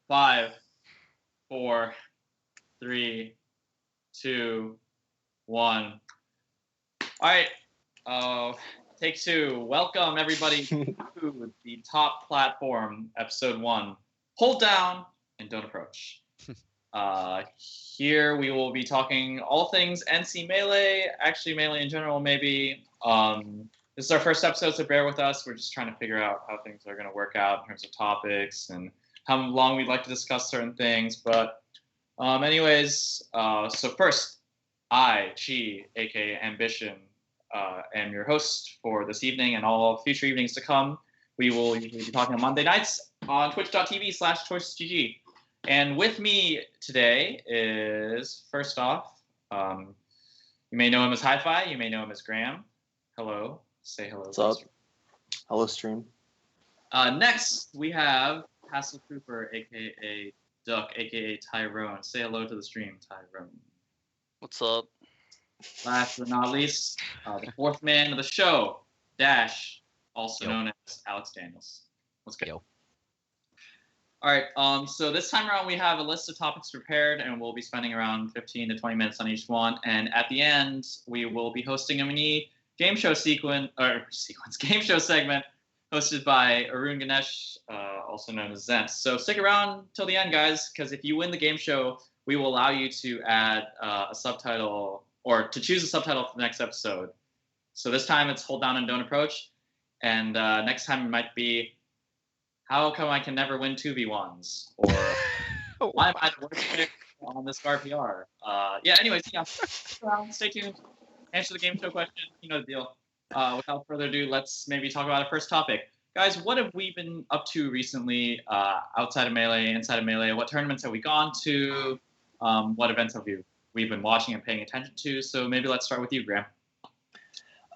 5, 4, 3, 2, 1. All right. Take 2. Welcome, everybody, to the Top Platform, Episode 1. Hold down and don't approach. Here we will be talking all things NC Melee, actually Melee in general, maybe. This is our first episode, so bear with us. We're just trying to figure out how things are going to work out in terms of topics and how long we'd like to discuss certain things. But so first, I, Chi, aka Ambition, am your host for this evening and all future evenings to come. We will usually be talking on Monday nights on twitch.tv/choicesgg. And with me today is, first off, you may know him as Hi-Fi, you may know him as Graham. Hello. Say hello. What's up? Hello, stream. Next, we have Hassel Trooper, a.k.a. Duck, a.k.a. Tyrone. Say hello to the stream, Tyrone. What's up? Last but not least, the fourth man of the show, Dash, also known as Alex Daniels. Let's go. Yo. All right, so this time around we have a list of topics prepared, and we'll be spending around 15 to 20 minutes on each one. And at the end, we will be hosting a mini game show segment hosted by Arun Ganesh, also known as Zent. So stick around till the end, guys, because if you win the game show, we will allow you to add a subtitle or to choose a subtitle for the next episode. So this time it's Hold Down and Don't Approach, and next time it might be How Come I Can Never Win 2v1s, or Why Am I the Worst Pick on this GarPR? Anyways, stay tuned. Answer the game show question. You know the deal. Without further ado, let's maybe talk about our first topic. Guys, what have we been up to recently outside of Melee, inside of Melee? What tournaments have we gone to? What events have we've been watching and paying attention to? So maybe let's start with you, Graham.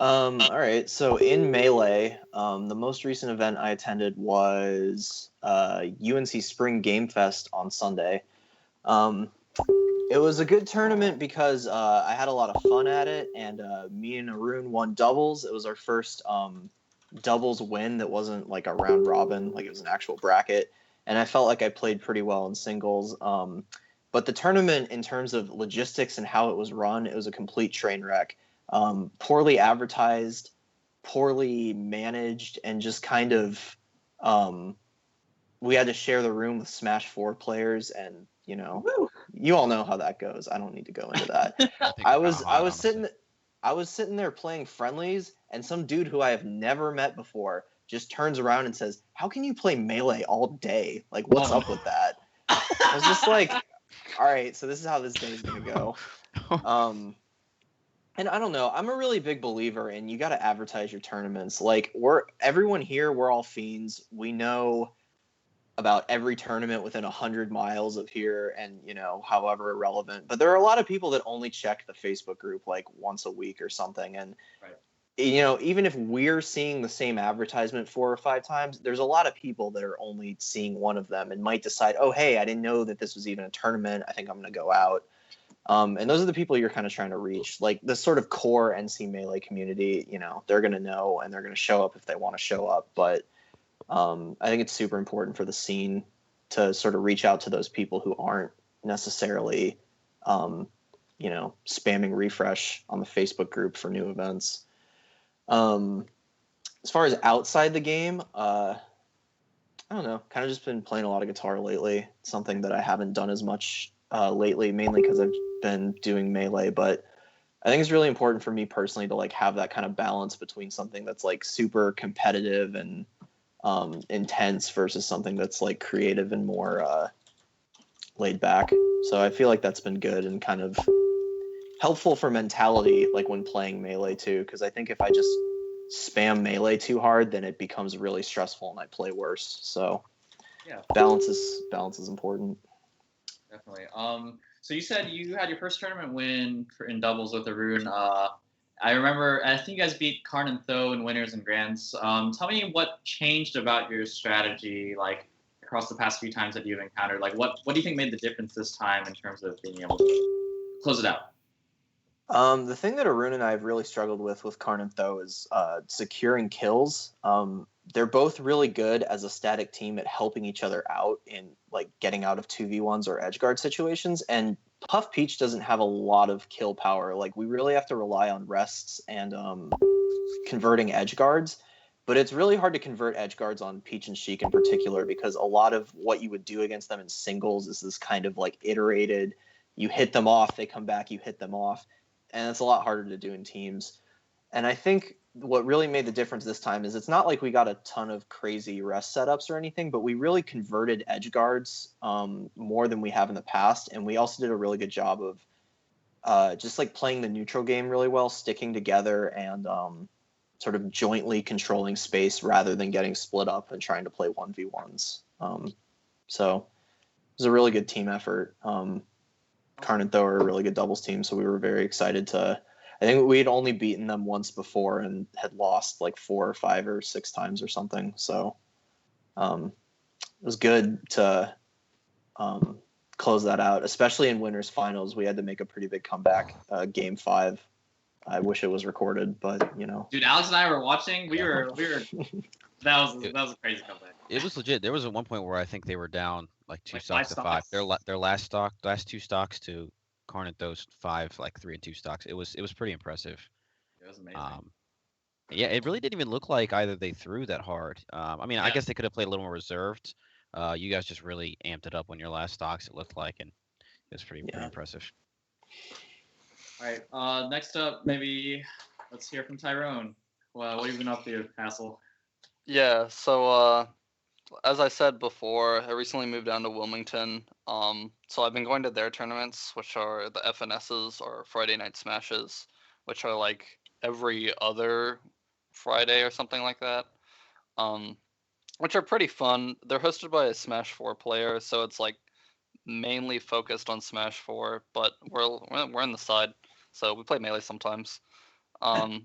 All right. So in Melee, the most recent event I attended was UNC Spring Game Fest on Sunday. It was a good tournament because I had a lot of fun at it, and me and Arun won doubles. It was our first doubles win that wasn't like a round robin, like it was an actual bracket, and I felt like I played pretty well in singles. But the tournament, in terms of logistics and how it was run, it was a complete train wreck. Poorly advertised, poorly managed, and just kind of we had to share the room with Smash 4 players, and you all know how that goes. I don't need to go into that. I was sitting there playing friendlies, and some dude who I have never met before just turns around and says, "How can you play Melee all day? Like, what's up with that?" I was just like, all right, so this is how this day is going to go. And I don't know. I'm a really big believer in you got to advertise your tournaments. Like, everyone here, we're all fiends. We know about every tournament within 100 miles of here and, however irrelevant. But there are a lot of people that only check the Facebook group like once a week or something. And, even if we're seeing the same advertisement 4 or 5 times, there's a lot of people that are only seeing one of them and might decide, oh, hey, I didn't know that this was even a tournament. I think I'm going to go out. And those are the people you're kind of trying to reach. Like the sort of core NC Melee community, they're going to know and they're going to show up if they want to show up. But I think it's super important for the scene to sort of reach out to those people who aren't necessarily, spamming refresh on the Facebook group for new events. As far as outside the game, I don't know, kind of just been playing a lot of guitar lately. It's something that I haven't done as much lately, mainly because I've been doing Melee, but I think it's really important for me personally to like have that kind of balance between something that's like super competitive and intense versus something that's like creative and more laid back. So I feel like that's been good and kind of helpful for mentality, like when playing Melee too, because I think if I just spam Melee too hard, then it becomes really stressful and I play worse. So balance is important. Definitely. So you said you had your first tournament win in doubles with Arun. I remember, I think you guys beat Karn and Tho in winners and grands. Tell me what changed about your strategy, like across the past few times that you've encountered. Like, what do you think made the difference this time in terms of being able to close it out? The thing that Arun and I have really struggled with Karn and Tho is securing kills. they're both really good as a static team at helping each other out in like getting out of 2v1s or edge guard situations. And Puff Peach doesn't have a lot of kill power. Like we really have to rely on rests and converting edge guards. But it's really hard to convert edge guards on Peach and Sheik in particular because a lot of what you would do against them in singles is this kind of like iterated, you hit them off, they come back, you hit them off. And it's a lot harder to do in teams. And I think what really made the difference this time is it's not like we got a ton of crazy rest setups or anything, but we really converted edge guards more than we have in the past. And we also did a really good job of just like playing the neutral game really well, sticking together and sort of jointly controlling space rather than getting split up and trying to play 1v1s. So it was a really good team effort. Karn and Tho are a really good doubles team, so we were very excited to. I think we had only beaten them once before and had lost like 4 or 5 or 6 times or something. So it was good to close that out, especially in winners finals. We had to make a pretty big comeback. Game 5. I wish it was recorded, but you know. Dude, Alex and I were watching. We were. That was a crazy comeback. It was legit. There was at one point where I think they were down like 2 stocks to 5. Their last 2 stocks to Karn and Tho's 5, like 3 and 2 stocks. It was pretty impressive. It was amazing. Yeah, it really didn't even look like either they threw that hard. I mean, I guess they could have played a little more reserved. You guys just really amped it up on your last stocks, it looked like, and it was pretty impressive. All right. Next up, maybe let's hear from Tyrone. Well, what have you been up to, Hassel? Yeah, so as I said before, I recently moved down to Wilmington. So I've been going to their tournaments, which are the FNSs or Friday Night Smashes, which are like every other Friday or something like that. Which are pretty fun. They're hosted by a Smash 4 player, so it's like mainly focused on Smash 4, but we're in the side, so we play Melee sometimes. Sometimes.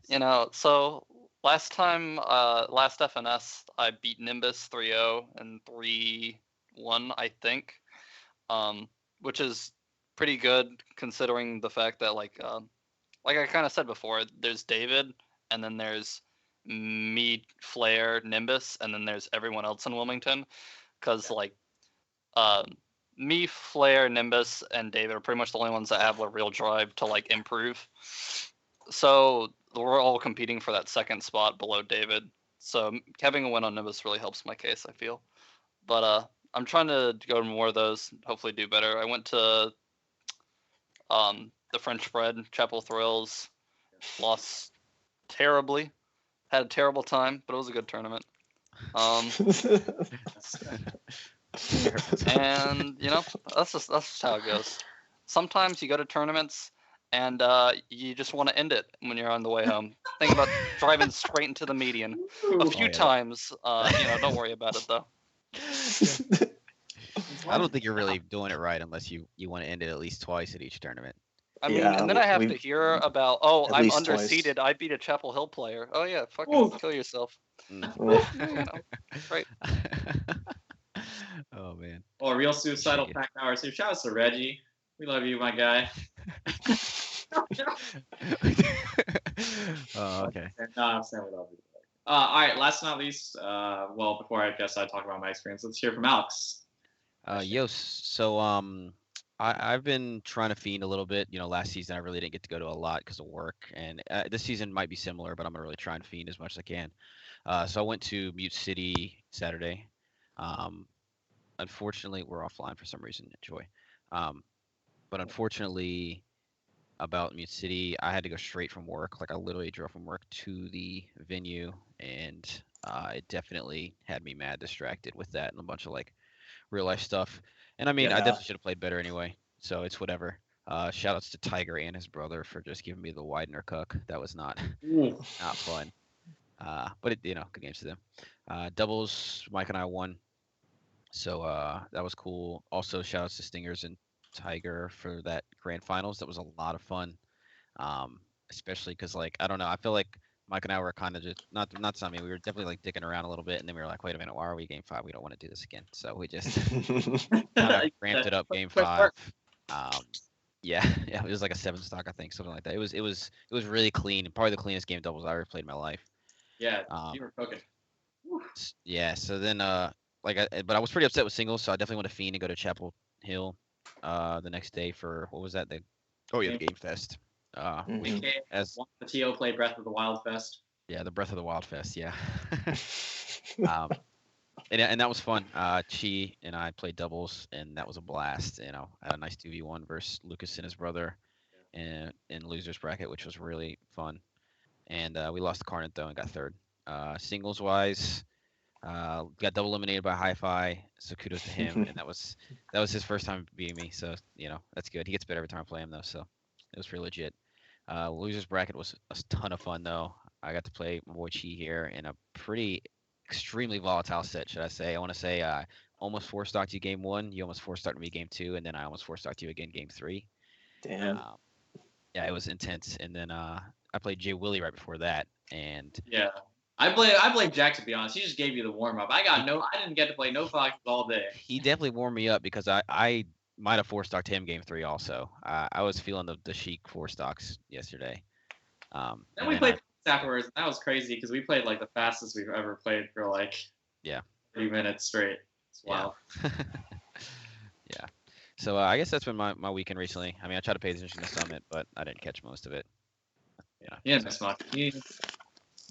You know, so last time, last FNS, I beat Nimbus 3-0 and 3-1, I think, which is pretty good considering the fact that, like I kind of said before, there's David, and then there's me, Flair, Nimbus, and then there's everyone else in Wilmington, because me, Flair, Nimbus, and David are pretty much the only ones that have a real drive to like improve. So we're all competing for that second spot below David. So having a win on Nimbus really helps my case, I feel. But I'm trying to go to more of those, hopefully do better. I went to the French Bread, Chapel Thrills, lost terribly. Had a terrible time, but it was a good tournament. And you know, that's just how it goes. Sometimes you go to tournaments and you just want to end it when you're on the way home. Think about driving straight into the median a few times. You know, don't worry about it though. I don't think you're really doing it right unless you want to end it at least twice at each tournament. I mean, and then I have to hear about, I'm underseeded. I beat a Chapel Hill player. Oh yeah, fucking kill yourself. You know, right. Oh man. Oh, real suicidal pack hour. So shout out to Reggie. We love you, my guy. Oh, okay. No, I'm saying we love you. All right, last but not least, well, before I guess I talk about my experience, let's hear from Alex. So I've been trying to fiend a little bit. You know, last season I really didn't get to go to a lot because of work, and this season might be similar, but I'm gonna really try and fiend as much as I can. So I went to Mute City Saturday. Unfortunately, we're offline for some reason. Joy. But unfortunately, about Mute City, I had to go straight from work. Like I literally drove from work to the venue, and it definitely had me mad distracted with that and a bunch of like real life stuff. And I mean, I definitely should have played better anyway. So it's whatever. Shout outs to Tiger and his brother for just giving me the Widener cuck. That was not fun. But it, you know, good games to them. Doubles, Mike and I won. So that was cool. Also, shout outs to Stingers and Tiger for that grand finals. That was a lot of fun. Especially because, like, I don't know, I feel like Mike and I were kind of just not something. We were definitely like dicking around a little bit, and then we were like, wait a minute, why are we game 5? We don't want to do this again. So we just kind of ramped it up game 5. Yeah, it was like a 7 stock, I think, something like that. It was really clean, probably the cleanest game doubles I ever played in my life. Yeah, Um, you were cooking. Yeah, so then but I was pretty upset with singles, so I definitely went to Fiend and go to Chapel Hill the next day for what was that? The Game Fest. Mhm. As The TO played Breath of the Wild Fest. Yeah, the Breath of the Wild Fest, yeah. um and that was fun. Chi and I played doubles and that was a blast. I had a nice 2v1 versus Lucas and his brother in losers bracket, which was really fun. And we lost the Carnot though and got third. Singles wise, got double eliminated by Hi-Fi, so kudos to him. And that was his first time beating me, so that's good. He gets better every time I play him though, so it was pretty legit. Losers bracket was a ton of fun though. I got to play my boy Chi here in a pretty extremely volatile set, should I say? I want to say almost four stocked you game one, you almost four stocked me game two, and then I almost four stocked you again game three. Damn. Yeah, it was intense. And then I played Jay Willie right before that, and yeah. I blame Jack, to be honest. He just gave you the warm up. I didn't get to play no Foxes all day. He definitely warmed me up because I might have four stocked him game three also. I was feeling the Sheik four stocks yesterday. Then we played afterwards, and that was crazy because we played like the fastest we've ever played for like 3 minutes straight. It's wild. Yeah. So I guess that's been my weekend recently. I mean, I tried to pay attention to Summit, but I didn't catch most of it. Yeah, you didn't miss much.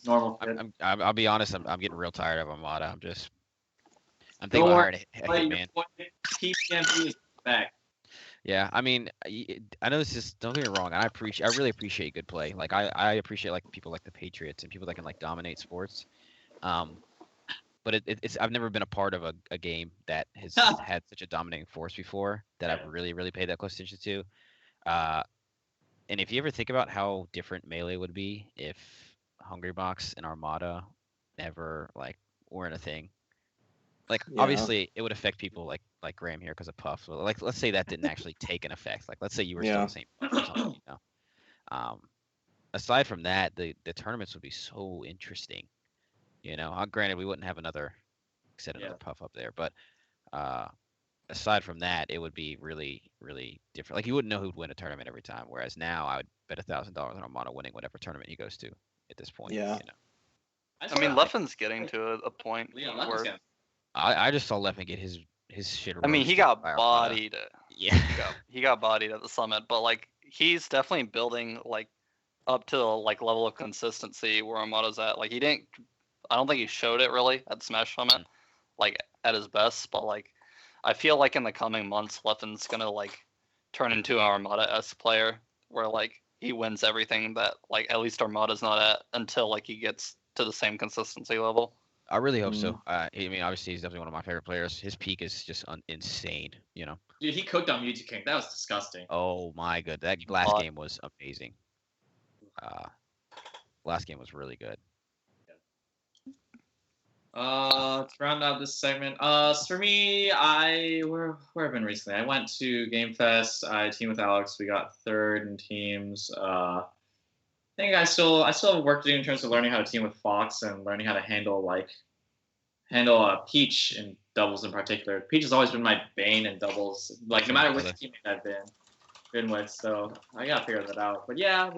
Normal. I'll be honest. I'm getting real tired of Armada. I'm thinking about hiring a hitman. PPMP is back. Yeah, I mean, I know this is, don't get me wrong. I really appreciate good play. Like I appreciate like people like the Patriots and people that can like dominate sports. But it's I've never been a part of a game that has had such a dominating force before that I've really paid that close attention to. And if you ever think about how different Melee would be if Hungrybox and Armada never like weren't a thing. Like obviously it would affect people like Graham here because of Puff. So, like let's say that didn't actually take an effect. Like let's say you were still the same Puff or something, aside from that, the tournaments would be so interesting. Granted we wouldn't have another Puff up there, but aside from that, it would be really different. Like you wouldn't know who would win a tournament every time. Whereas now I would bet $1,000 on Armada winning whatever tournament he goes to at this point. Yeah. I mean, Leffen's getting to a point where I just saw Leffen get his shit. I mean, he got bodied. Yeah. He got bodied at the summit, but like he's definitely building like up to like level of consistency where Armada's at. Like I don't think he showed it really at Smash Summit, like at his best. But like, I feel like in the coming months, Leffen's gonna like turn into an Armada-esque player where like he wins everything that like at least Armada's not at until like he gets to the same consistency level. I really hope so. I mean, obviously, he's definitely one of my favorite players. His peak is just insane, Dude, he cooked on Mewtwo King. That was disgusting. Oh my god, that last game was amazing. Last game was really good. To round out this segment, for me, where have I been recently? I went to Game Fest. I teamed with Alex. We got third in teams. I think I still have work to do in terms of learning how to team with Fox and learning how to handle Peach in doubles in particular. Peach has always been my bane in doubles, like no matter which teammate I've been with. So I gotta figure that out. But yeah,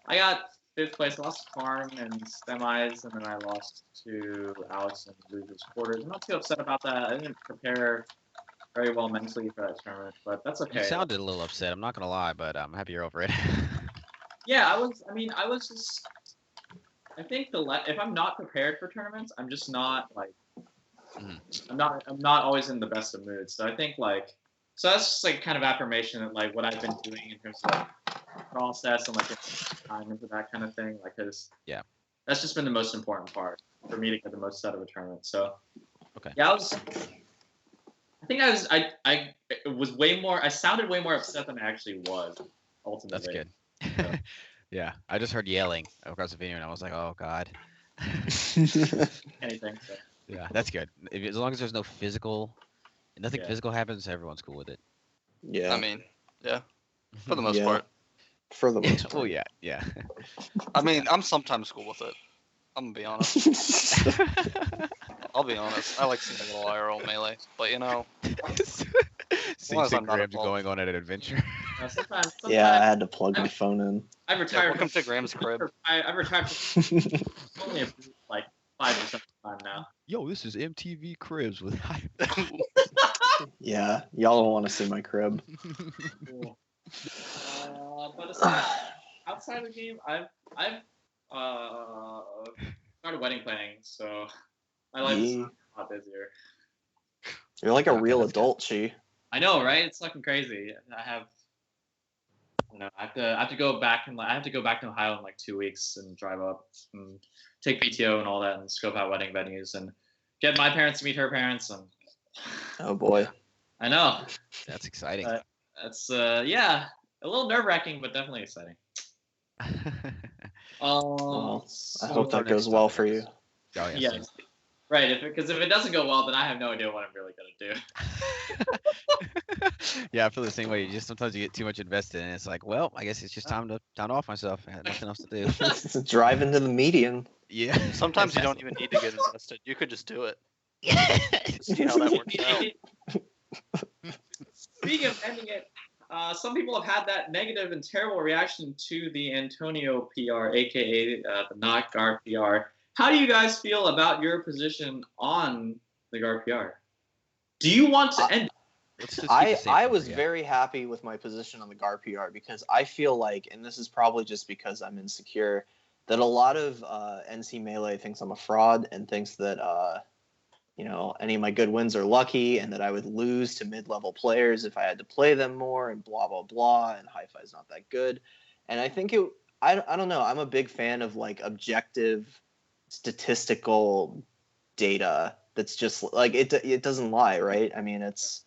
I got 5th place. I lost to Farm and semis, and then I lost to Alex in losers quarters. I'm not too upset about that. I didn't prepare very well mentally for that tournament, but that's okay. You sounded a little upset. I'm not gonna lie, but I'm happy you're over it. Yeah, I was just. I think if I'm not prepared for tournaments, I'm just not like. I'm not always in the best of moods. So I think so that's just like kind of affirmation that like what I've been doing in terms of like process and like time into that kind of thing. Like, cause that's just been the most important part for me to get the most out of a tournament. So yeah, I was way more. I sounded way more upset than I actually was. Ultimately, that's good. So. Yeah, I just heard yelling across the video, and I was like, "Oh God." Anything. So. Yeah, that's good. As long as there's nothing physical happens, everyone's cool with it. Yeah. I mean, yeah, for the most part. For the most part. Oh yeah. I mean, I'm sometimes cool with it. I'm gonna be honest. I'll be honest. I like seeing a little IRL melee, but seeing Grams going on an adventure. Sometimes. Yeah, I had to plug my phone in. I've retired. Welcome to Graham's crib. I've retired from only like 5% of the time now. Yo, this is MTV Cribs with Yeah, y'all don't want to see my crib. Cool. But aside, outside of the game, I've started wedding planning, so my life is a lot busier. You're like a Okay, real that's adult, Chi. I know, right? It's fucking crazy. I have to go back to Ohio in like 2 weeks and drive up and take PTO and all that and scope out wedding venues and get my parents to meet her parents and. Oh boy. I know. That's exciting. That's yeah, a little nerve-wracking, but definitely exciting. Well, I So- hope that goes well for you. Oh, Yeah, right. Because if it doesn't go well, then I have no idea what I'm really gonna do. Yeah, I feel the same way. Sometimes you get too much invested, and it's like, well, I guess it's just time to off myself. I had nothing else to do. It's drive into the median. Yeah. Sometimes you don't even need to get invested. You could just do it. See how that works out. Speaking of ending it, some people have had that negative and terrible reaction to the Antonio PR, aka the not GarPR. How do you guys feel about your position on the GarPR? Do you want to end? Let's just keep it safe I for was you. very happy with my position on the GarPR because I feel like, and this is probably just because I'm insecure, that a lot of NC Melee thinks I'm a fraud and thinks that any of my good wins are lucky and that I would lose to mid-level players if I had to play them more and blah blah blah, and Hi-Fi's not that good. And I think I don't know, I'm a big fan of like objective statistical data that's just like it doesn't lie, right? I mean, it's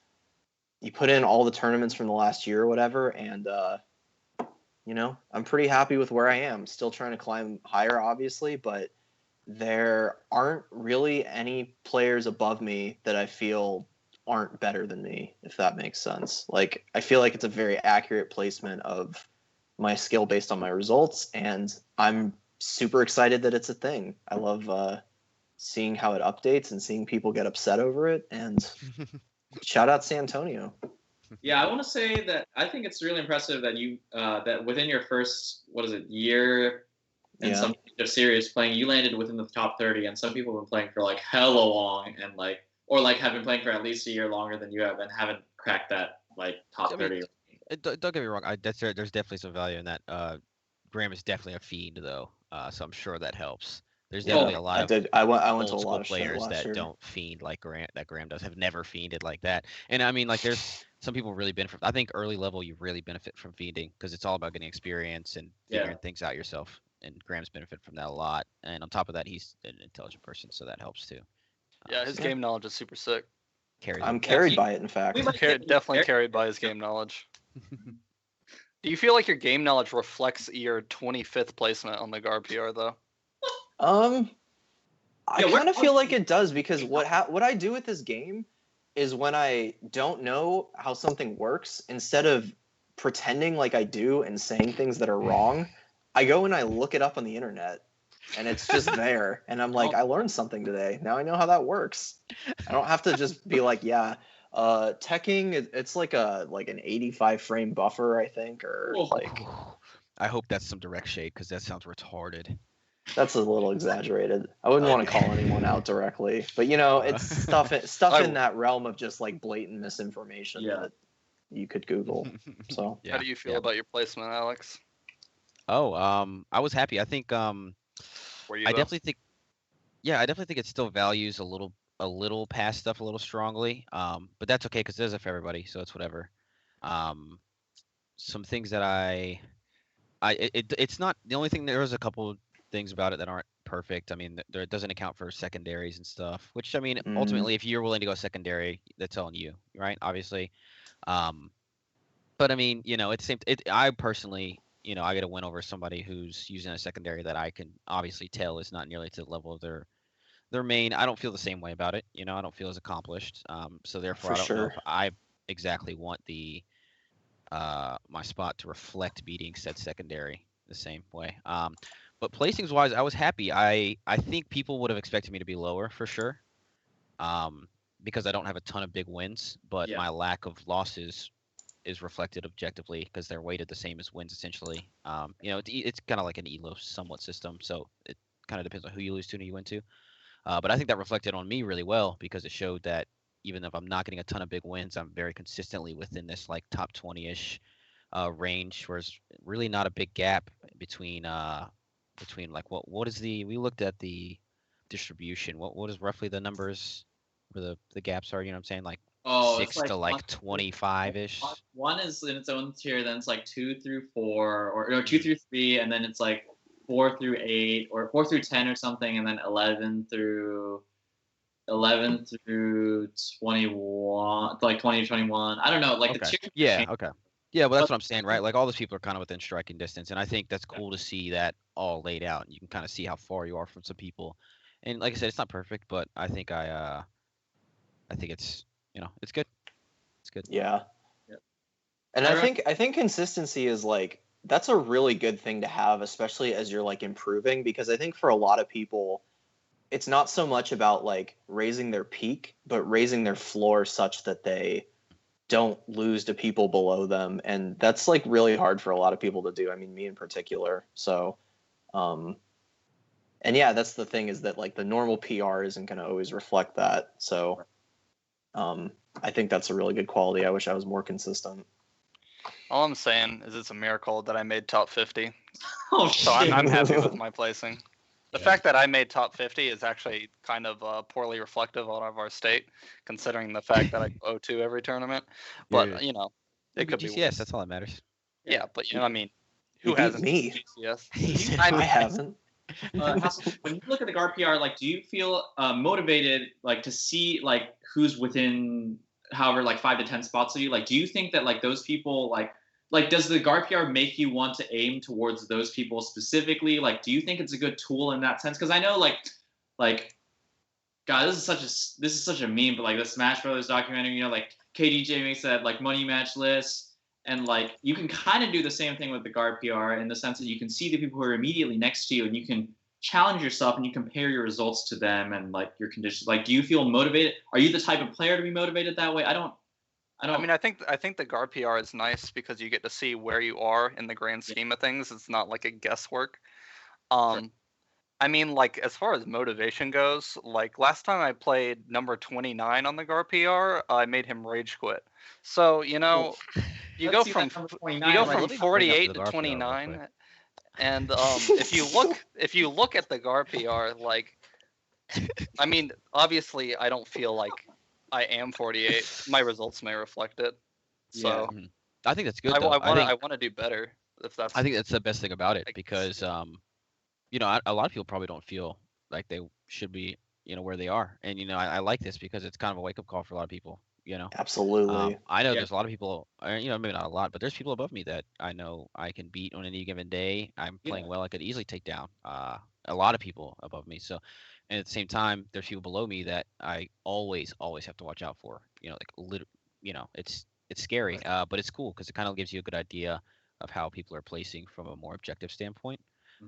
you put in all the tournaments from the last year or whatever, and I'm pretty happy with where I am. Still trying to climb higher, obviously, but there aren't really any players above me that I feel aren't better than me, if that makes sense. Like, I feel like it's a very accurate placement of my skill based on my results, and I'm super excited that it's a thing. I love seeing how it updates and seeing people get upset over it, and shout out San Antonio. Yeah, I want to say that I think it's really impressive that you that within your first year and some of serious playing, you landed within the top 30, and some people have been playing for like hella long and have been playing for at least a year longer than you have and haven't cracked that top 30. Don't get me wrong. There's definitely some value in that. Graham is definitely a fiend, though, so I'm sure that helps. There's definitely a lot of I went to a old lot school of players that year. don't fiend like Graham does. Have never fiended like that. And I mean, like, there's some people really benefit. I think early level you really benefit from fiending because it's all about getting experience and figuring things out yourself. And Graham's benefit from that a lot. And on top of that, he's an intelligent person, so that helps too. Yeah, his game knowledge is super sick. I'm carried by it, in fact. Definitely carried by his game knowledge. Do you feel like your game knowledge reflects your 25th placement on the GarPR, though? I kind of feel like it does, because what I do with this game is when I don't know how something works, instead of pretending like I do and saying things that are wrong, I go and I look it up on the internet, and it's just there. And I'm like, I learned something today. Now I know how that works. I don't have to just be like, teching, it's like an 85 frame buffer, I think, or like. I hope that's some direct shade, because that sounds retarded. That's a little exaggerated. I wouldn't want to call anyone out directly, but it's stuff in that realm of just like blatant misinformation that you could Google. So how do you feel about your placement, Alex? Oh, I was happy. I think I definitely think it still values a little past stuff a little strongly. But that's okay because it does it for everybody, so it's whatever. Some things that it's not the only thing. There was a couple things about it that aren't perfect. I mean, it doesn't account for secondaries and stuff. Which, I mean, ultimately, if you're willing to go secondary, that's on you, right? Obviously. But I mean, it's same. I personally, I get a win over somebody who's using a secondary that I can obviously tell is not nearly to the level of their main. I don't feel the same way about it. I don't feel as accomplished. So therefore, I don't know if I exactly want my spot to reflect beating said secondary the same way. But placings wise, I was happy. I think people would have expected me to be lower for sure. Because I don't have a ton of big wins, but my lack of losses is reflected objectively because they're weighted the same as wins essentially. It's kind of like an elo somewhat system, so it kind of depends on who you lose to and who you win to. But I think that reflected on me really well because it showed that even if I'm not getting a ton of big wins, I'm very consistently within this like top 20-ish range, where it's really not a big gap between like what is we looked at the distribution. What is roughly the numbers where the gaps are? You know what I'm saying? Like Oh, it's 6 to like 25-ish. One is in its own tier, then it's like 2 through 4, or no, 2 through 3, and then it's like 4 through 8, or 4 through 10 or something, and then 11 through 21, like 20 to 21. I don't know, like the Okay. tier. Yeah. Okay. Yeah, well, that's what I'm saying, right? Like all those people are kind of within striking distance, and I think that's cool to see that all laid out, and you can kind of see how far you are from some people. And like I said, it's not perfect, but I think I think it's it's good. It's good. Yeah. Yeah. And I think consistency is like that's a really good thing to have, especially as you're like improving, because I think for a lot of people it's not so much about like raising their peak, but raising their floor such that they don't lose to people below them, and that's like really hard for a lot of people to do. I mean, me in particular. So and yeah, that's the thing, is that like the normal PR isn't going to always reflect that. So I think that's a really good quality. I wish I was more consistent. All I'm saying is it's a miracle that I made top 50. Oh, So shit. I'm happy with my placing. The fact that I made top 50 is actually kind of poorly reflective of our state, considering the fact that I go 0-2 every tournament. But it could be GCS. worse. That's all that matters. Yeah, but I mean, You who beat hasn't me. GCS? I haven't. When you look at the GarPR, like, do you feel motivated, like, to see like who's within however like 5 to 10 spots of you? Like, do you think that like those people like does the GarPR make you want to aim towards those people specifically? Like, do you think it's a good tool in that sense? Because I know like God, this is such a meme, but like the Smash Brothers documentary, like KDJ makes that like money match list. And like you can kind of do the same thing with the GarPR in the sense that you can see the people who are immediately next to you, and you can challenge yourself and you compare your results to them and like your conditions. Like, do you feel motivated? Are you the type of player to be motivated that way? I don't. I mean, I think the GarPR is nice because you get to see where you are in the grand scheme of things. It's not like a guesswork. Sure. I mean, like as far as motivation goes, like last time I played number 29 on the GarPR, I made him rage quit. So you go from 48 to 29, and if you look at the GarPR, like, I mean, obviously I don't feel like I am 48. My results may reflect it. So Yeah. I think that's good. I want to do better. I think that's the best thing about it, because a lot of people probably don't feel like they should be where they are, and I like this because it's kind of a wake up call for a lot of people. Absolutely. I know there's a lot of people, maybe not a lot, but there's people above me that I know I can beat on any given day. I'm playing well. I could easily take down a lot of people above me. So, and at the same time, there's people below me that I always have to watch out for. It's scary, but it's cool because it kind of gives you a good idea of how people are placing from a more objective standpoint.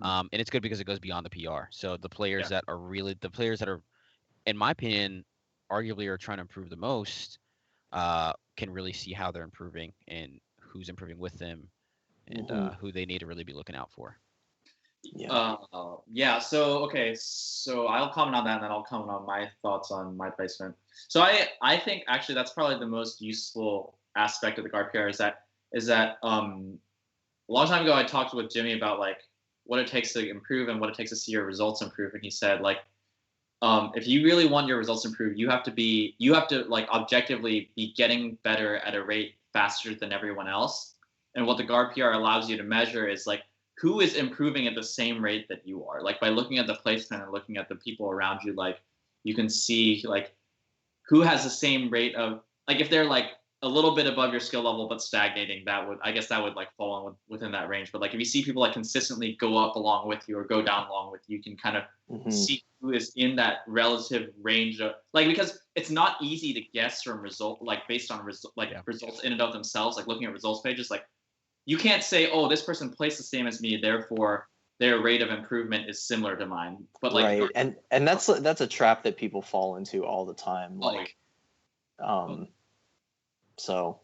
And it's good because it goes beyond the PR. So the players that are, in my opinion, arguably are trying to improve the most, can really see how they're improving and who's improving with them, and who they need to really be looking out for. So I'll comment on that, and then I'll comment on my thoughts on my placement. So I think actually that's probably the most useful aspect of the GarPR is that a long time ago I talked with Jimmy about like what it takes to improve and what it takes to see your results improve, and he said like if you really want your results improved, you have to like objectively be getting better at a rate faster than everyone else. And what the GarPR allows you to measure is like who is improving at the same rate that you are. Like by looking at the placement and looking at the people around you, like you can see like who has the same rate of, like if they're like a little bit above your skill level but stagnating, that would like fall in within that range. But like if you see people like consistently go up along with you or go down along with you, you can kind of see who is in that relative range of like, because it's not easy to guess from result, like based on results in and of themselves, like looking at results pages, like you can't say, oh, this person placed the same as me, therefore their rate of improvement is similar to mine. But like, right, and that's a trap that people fall into all the time. Like, so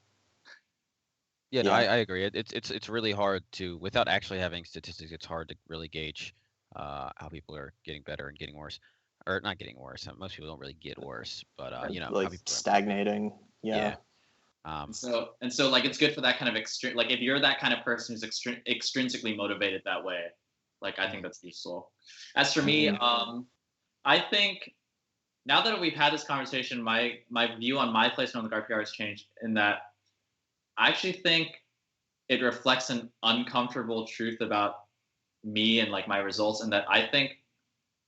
Yeah, no, Yeah. I agree. It's really hard to, without actually having statistics, it's hard to really gauge how people are getting better and getting worse, or not getting worse. Most people don't really get worse, but Or, you know, how like people are improving. stagnating. Yeah. Yeah. And so like it's good for that kind of extreme. Like if you're that kind of person who's extrinsically motivated that way, like I think that's useful. As for me, I think now that we've had this conversation, my view on my placement on the GarPR has changed in that I actually think it reflects an uncomfortable truth about me and like my results, and that I think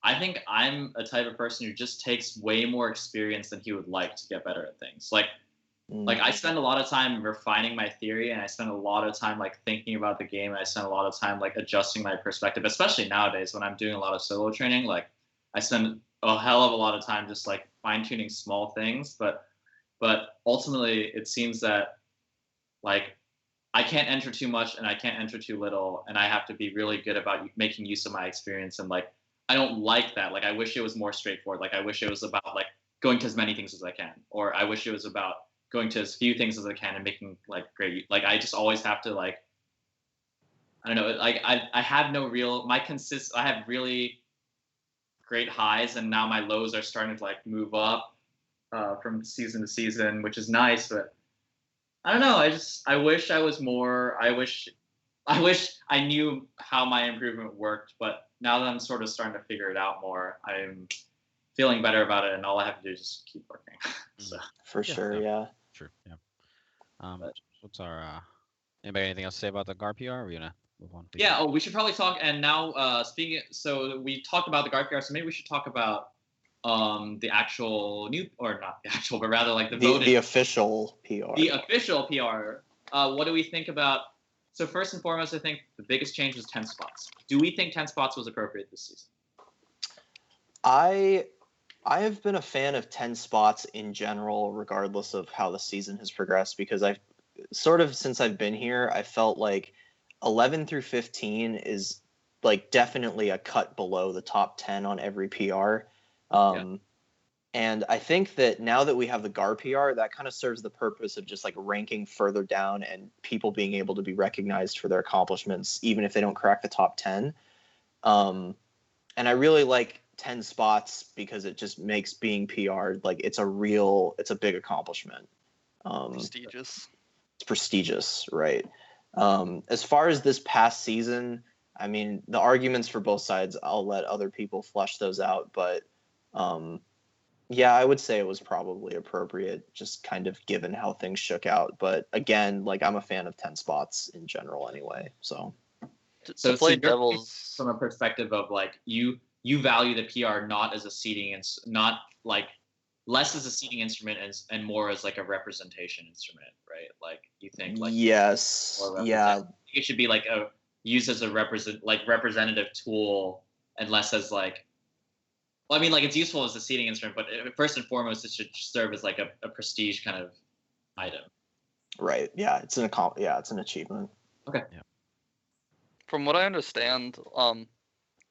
I'm a type of person who just takes way more experience than he would like to get better at things. Like I spend a lot of time refining my theory, and I spend a lot of time like thinking about the game, and I spend a lot of time like adjusting my perspective, especially nowadays when I'm doing a lot of solo training. Like I spend a hell of a lot of time just like fine-tuning small things, but ultimately it seems that like I can't enter too much and I can't enter too little, and I have to be really good about making use of my experience. And like I don't like that. Like I wish it was more straightforward. Like I wish it was about like going to as many things as I can, or I wish it was about going to as few things as I can and making like great. Like I just always have to like, I don't know. Like I have no real I have really great highs, and now my lows are starting to like move up from season to season, which is nice. But I don't know. I wish I was more. I wish I knew how my improvement worked. But now that I'm sort of starting to figure it out more, I'm feeling better about it, and all I have to do is just keep working. So For sure. Yeah. True. Yeah. What's our anybody anything else to say about the GarPR? Or are we gonna move on? yeah. Oh, we should probably talk. And now, speaking. So we talked about the GarPR. So maybe we should talk about the actual new, or not the actual, but rather like the voted, the official PR. the official PR. What do we think about? So first and foremost, I think the biggest change was 10 spots. Do we think 10 spots was appropriate this season? I have been a fan of 10 spots in general, regardless of how the season has progressed, because I've sort of, since I've been here, I felt like 11 through 15 is like definitely a cut below the top 10 on every PR. And I think that now that we have the GarPR, that kind of serves the purpose of just like ranking further down and people being able to be recognized for their accomplishments, even if they don't crack the top 10. And I really like 10 spots because it just makes being PR'd like it's a big accomplishment. Prestigious. It's prestigious, right? As far as this past season, I mean, the arguments for both sides, I'll let other people flesh those out, but yeah, I would say it was probably appropriate, just kind of given how things shook out. But again, like I'm a fan of 10 spots in general anyway. So To play devil's from a perspective of like you value the PR not as a seeding and not like less as a seeding instrument and more as like a representation instrument, right? Like you think like yes, yeah, it should be like used as a representative tool and less as like. Well, I mean, like it's useful as a seating instrument, but first and foremost, it should serve as like a prestige kind of item. Right. Yeah, it's an achievement. Okay. Yeah. From what I understand,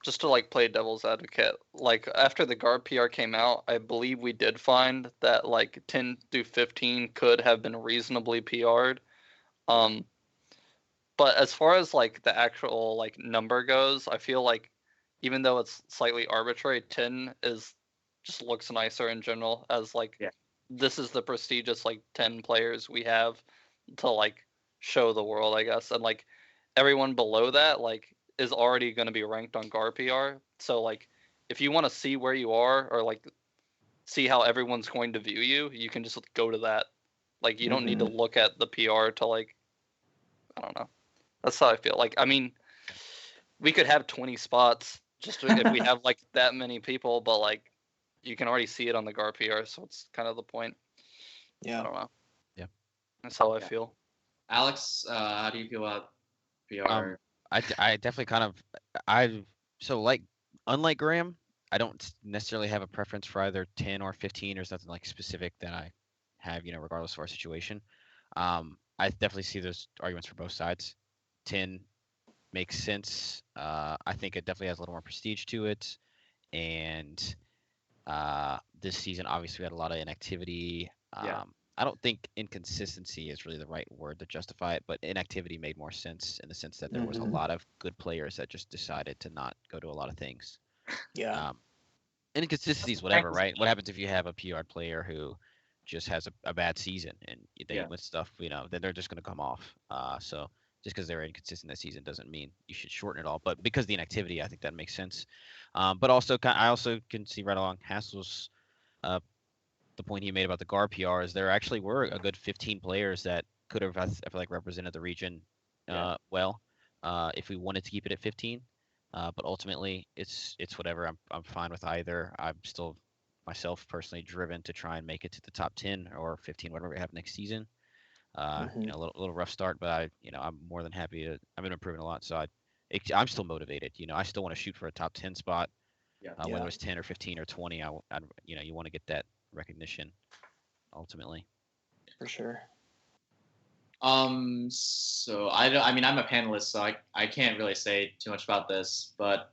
just to like play devil's advocate, like after the GarPR came out, I believe we did find that like 10 through 15 could have been reasonably PR'd. But as far as like the actual like number goes, I feel like even though it's slightly arbitrary, 10 just looks nicer in general as like this is the prestigious like 10 players we have to like show the world, I guess. And like everyone below that like is already going to be ranked on GarPR. So like if you want to see where you are or like see how everyone's going to view you, you can just go to that. Like you don't need to look at the PR to like, I don't know. That's how I feel. Like, I mean, we could have 20 spots just if we have like that many people, but like you can already see it on the GarPR, so it's kind of the point. Yeah. I don't know. Yeah. That's how I feel. Alex, how do you feel about PR? I definitely kind of unlike Graham, I don't necessarily have a preference for either 10 or 15 or something like specific that I have, regardless of our situation. I definitely see those arguments for both sides. 10 makes sense. I think it definitely has a little more prestige to it. And this season, obviously, we had a lot of inactivity. I don't think inconsistency is really the right word to justify it, but inactivity made more sense in the sense that there was a Mhm. lot of good players that just decided to not go to a lot of things. Yeah. Um, inconsistency is whatever, right? What happens if you have a PR player who just has a bad season and they Yeah. win stuff, then they're just going to come off. So just because they're inconsistent that season doesn't mean you should shorten it all. But because the inactivity, I think that makes sense. But also, I also can see right along Hassel's uh, the point he made about the GarPR is there actually were a good 15 players that could have, I feel like, represented the region Yeah. well if we wanted to keep it at 15. But ultimately, it's whatever. I'm fine with either. I'm still myself personally driven to try and make it to the top 10 or 15, whatever we have next season. Mhm. A little rough start, but I'm more than happy to. I've been improving a lot, so I'm still motivated. I still want to shoot for a top 10 spot, Yeah. whether Yeah. it's 10 or 15 or 20. You want to get that recognition ultimately. For sure. So I don't, I mean, I'm a panelist, so I can't really say too much about this, but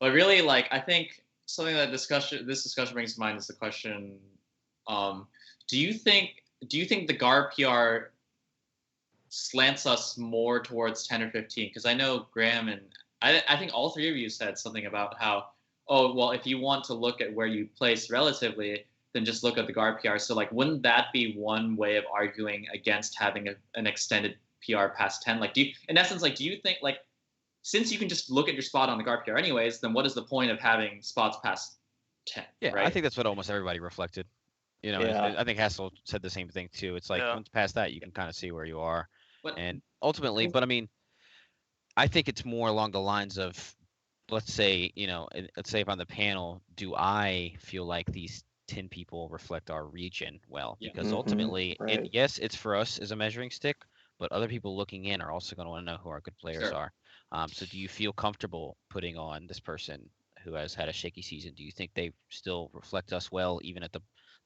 really, like, I think something that this discussion brings to mind is the question, um, do you think the GarPR slants us more towards 10 or 15? Because I know Graham and I think all three of you said something about how, oh, well, if you want to look at where you place relatively, then just look at the guard PR. So, like, wouldn't that be one way of arguing against having an extended PR past 10? Like, in essence, like, do you think, like, since you can just look at your spot on the guard PR anyways, then what is the point of having spots past 10, Yeah, I right? think that's what almost everybody reflected. Yeah. I think Hassel said the same thing too. It's like Yeah. once past that, you can kind of see where you are, But and ultimately, but I mean, I think it's more along the lines of, let's say, let's say if on the panel, do I feel like these 10 people reflect our region well? yeah, Because Mhm. ultimately, and Right. yes, it's for us as a measuring stick, but other people looking in are also going to want to know who our good players sure. are. So do you feel comfortable putting on this person who has had a shaky season? Do you think they still reflect us well, even at the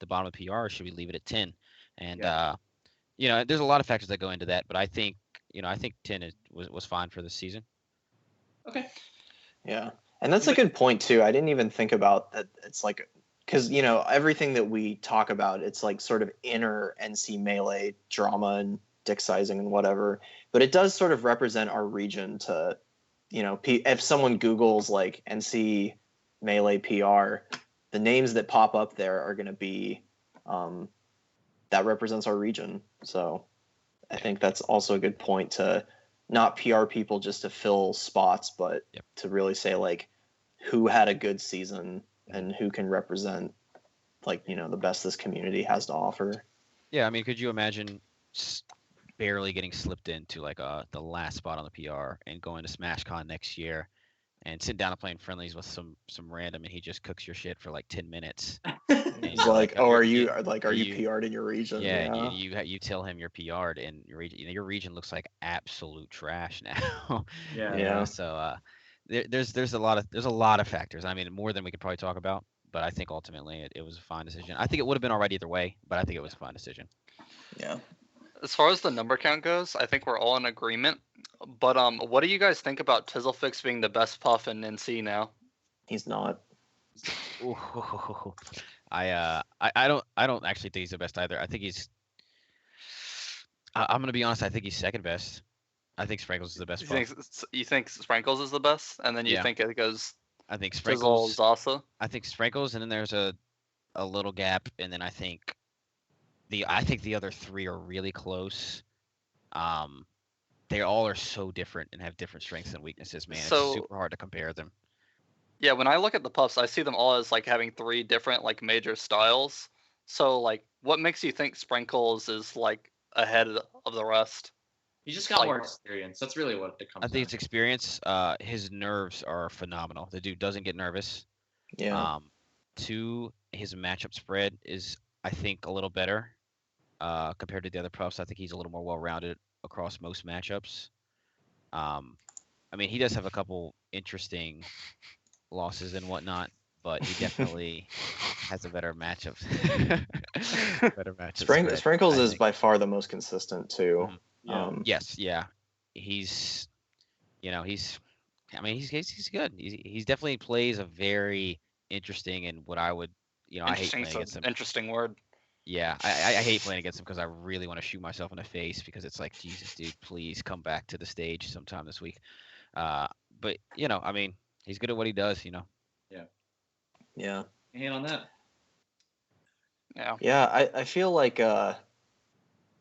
bottom of PR, or should we leave it at 10? And, Yeah. there's a lot of factors that go into that, but I think 10 was fine for this season. Okay. Yeah. And that's a good point too. I didn't even think about that. It's like, because everything that we talk about, it's like sort of inner NC Melee drama and dick sizing and whatever. But it does sort of represent our region to, if someone Googles like NC Melee PR, the names that pop up there are going to be that represents our region. So I think that's also a good point to not PR people just to fill spots, but Yep. to really say like who had a good season and who can represent like the best this community has to offer. Yeah, I mean, could you imagine barely getting slipped into like the last spot on the PR and going to SmashCon next year and sitting down and playing friendlies with some random and he just cooks your shit for like 10 minutes and It's you're like, like, oh, are you, you PR'd in your region? yeah, and Yeah. you tell him you're PR'd and your region, your region looks like absolute trash now. Yeah. Yeah. So there's a lot of factors. I mean, more than we could probably talk about, but I think ultimately it was a fine decision. I think it would have been all right either way, but I think it was a fine decision. Yeah. As far as the number count goes, I think we're all in agreement. But what do you guys think about Tizzlefix being the best puff in NC now? He's not. Ooh, I don't actually think he's the best either. I think I'm gonna be honest. I think he's second best. I think Sprinkles is the best puff. You think Sprinkles is the best, and then you Yeah, think it goes I think Tizzle, Sprinkles. Zasa? I think Sprinkles, and then there's a little gap, and then I think the other three are really close. Um, they all are so different and have different strengths and weaknesses. Man, it's So super hard to compare them. yeah, when I look at the puffs, I see them all as like having three different like major styles. So like, what makes you think Sprinkles is like ahead of the rest? You just got Like, more experience. That's really what it I comes think down it's to. experience. His nerves are phenomenal. The dude doesn't get nervous. Yeah. Um, Two, his matchup spread is, I think, a little better compared to the other puffs. I think he's a little more well-rounded across most matchups. Um, I mean, he does have a couple interesting losses and whatnot, but he definitely has a better matchup, better matchup spread, Sprinkles I is think. by far the most consistent too. Mhm. Yeah. Yes, yeah, he's, he's. I mean, he's good. He's definitely plays a very interesting and what I would, I hate interesting is playing an against him. interesting word. Yeah, I hate playing against him because I really want to shoot myself in the face because it's like, Jesus, dude, please come back to the stage sometime this week. Uh, but I mean, he's good at what he does. Yeah. Yeah. Hand on that. Yeah. Yeah, I feel like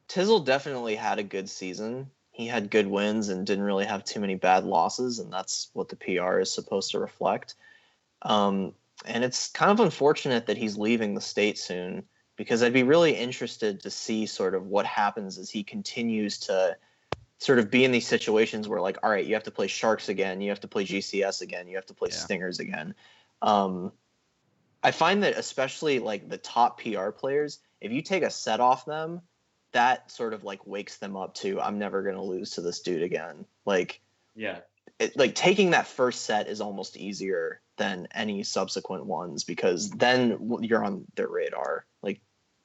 Tizzle definitely had a good season. He had good wins and didn't really have too many bad losses, and that's what the PR is supposed to reflect. And it's kind of unfortunate that he's leaving the state soon, because I'd be really interested to see sort of what happens as he continues to sort of be in these situations where, like, all right, you have to play Sharks again, you have to play GCS again, you have to play Stingers again. I find that especially like the top PR players, if you take a set off them, that sort of like wakes them up to, I'm never going to lose to this dude again. Like, Yeah. like taking that first set is almost easier than any subsequent ones, because then you're on their radar. Like,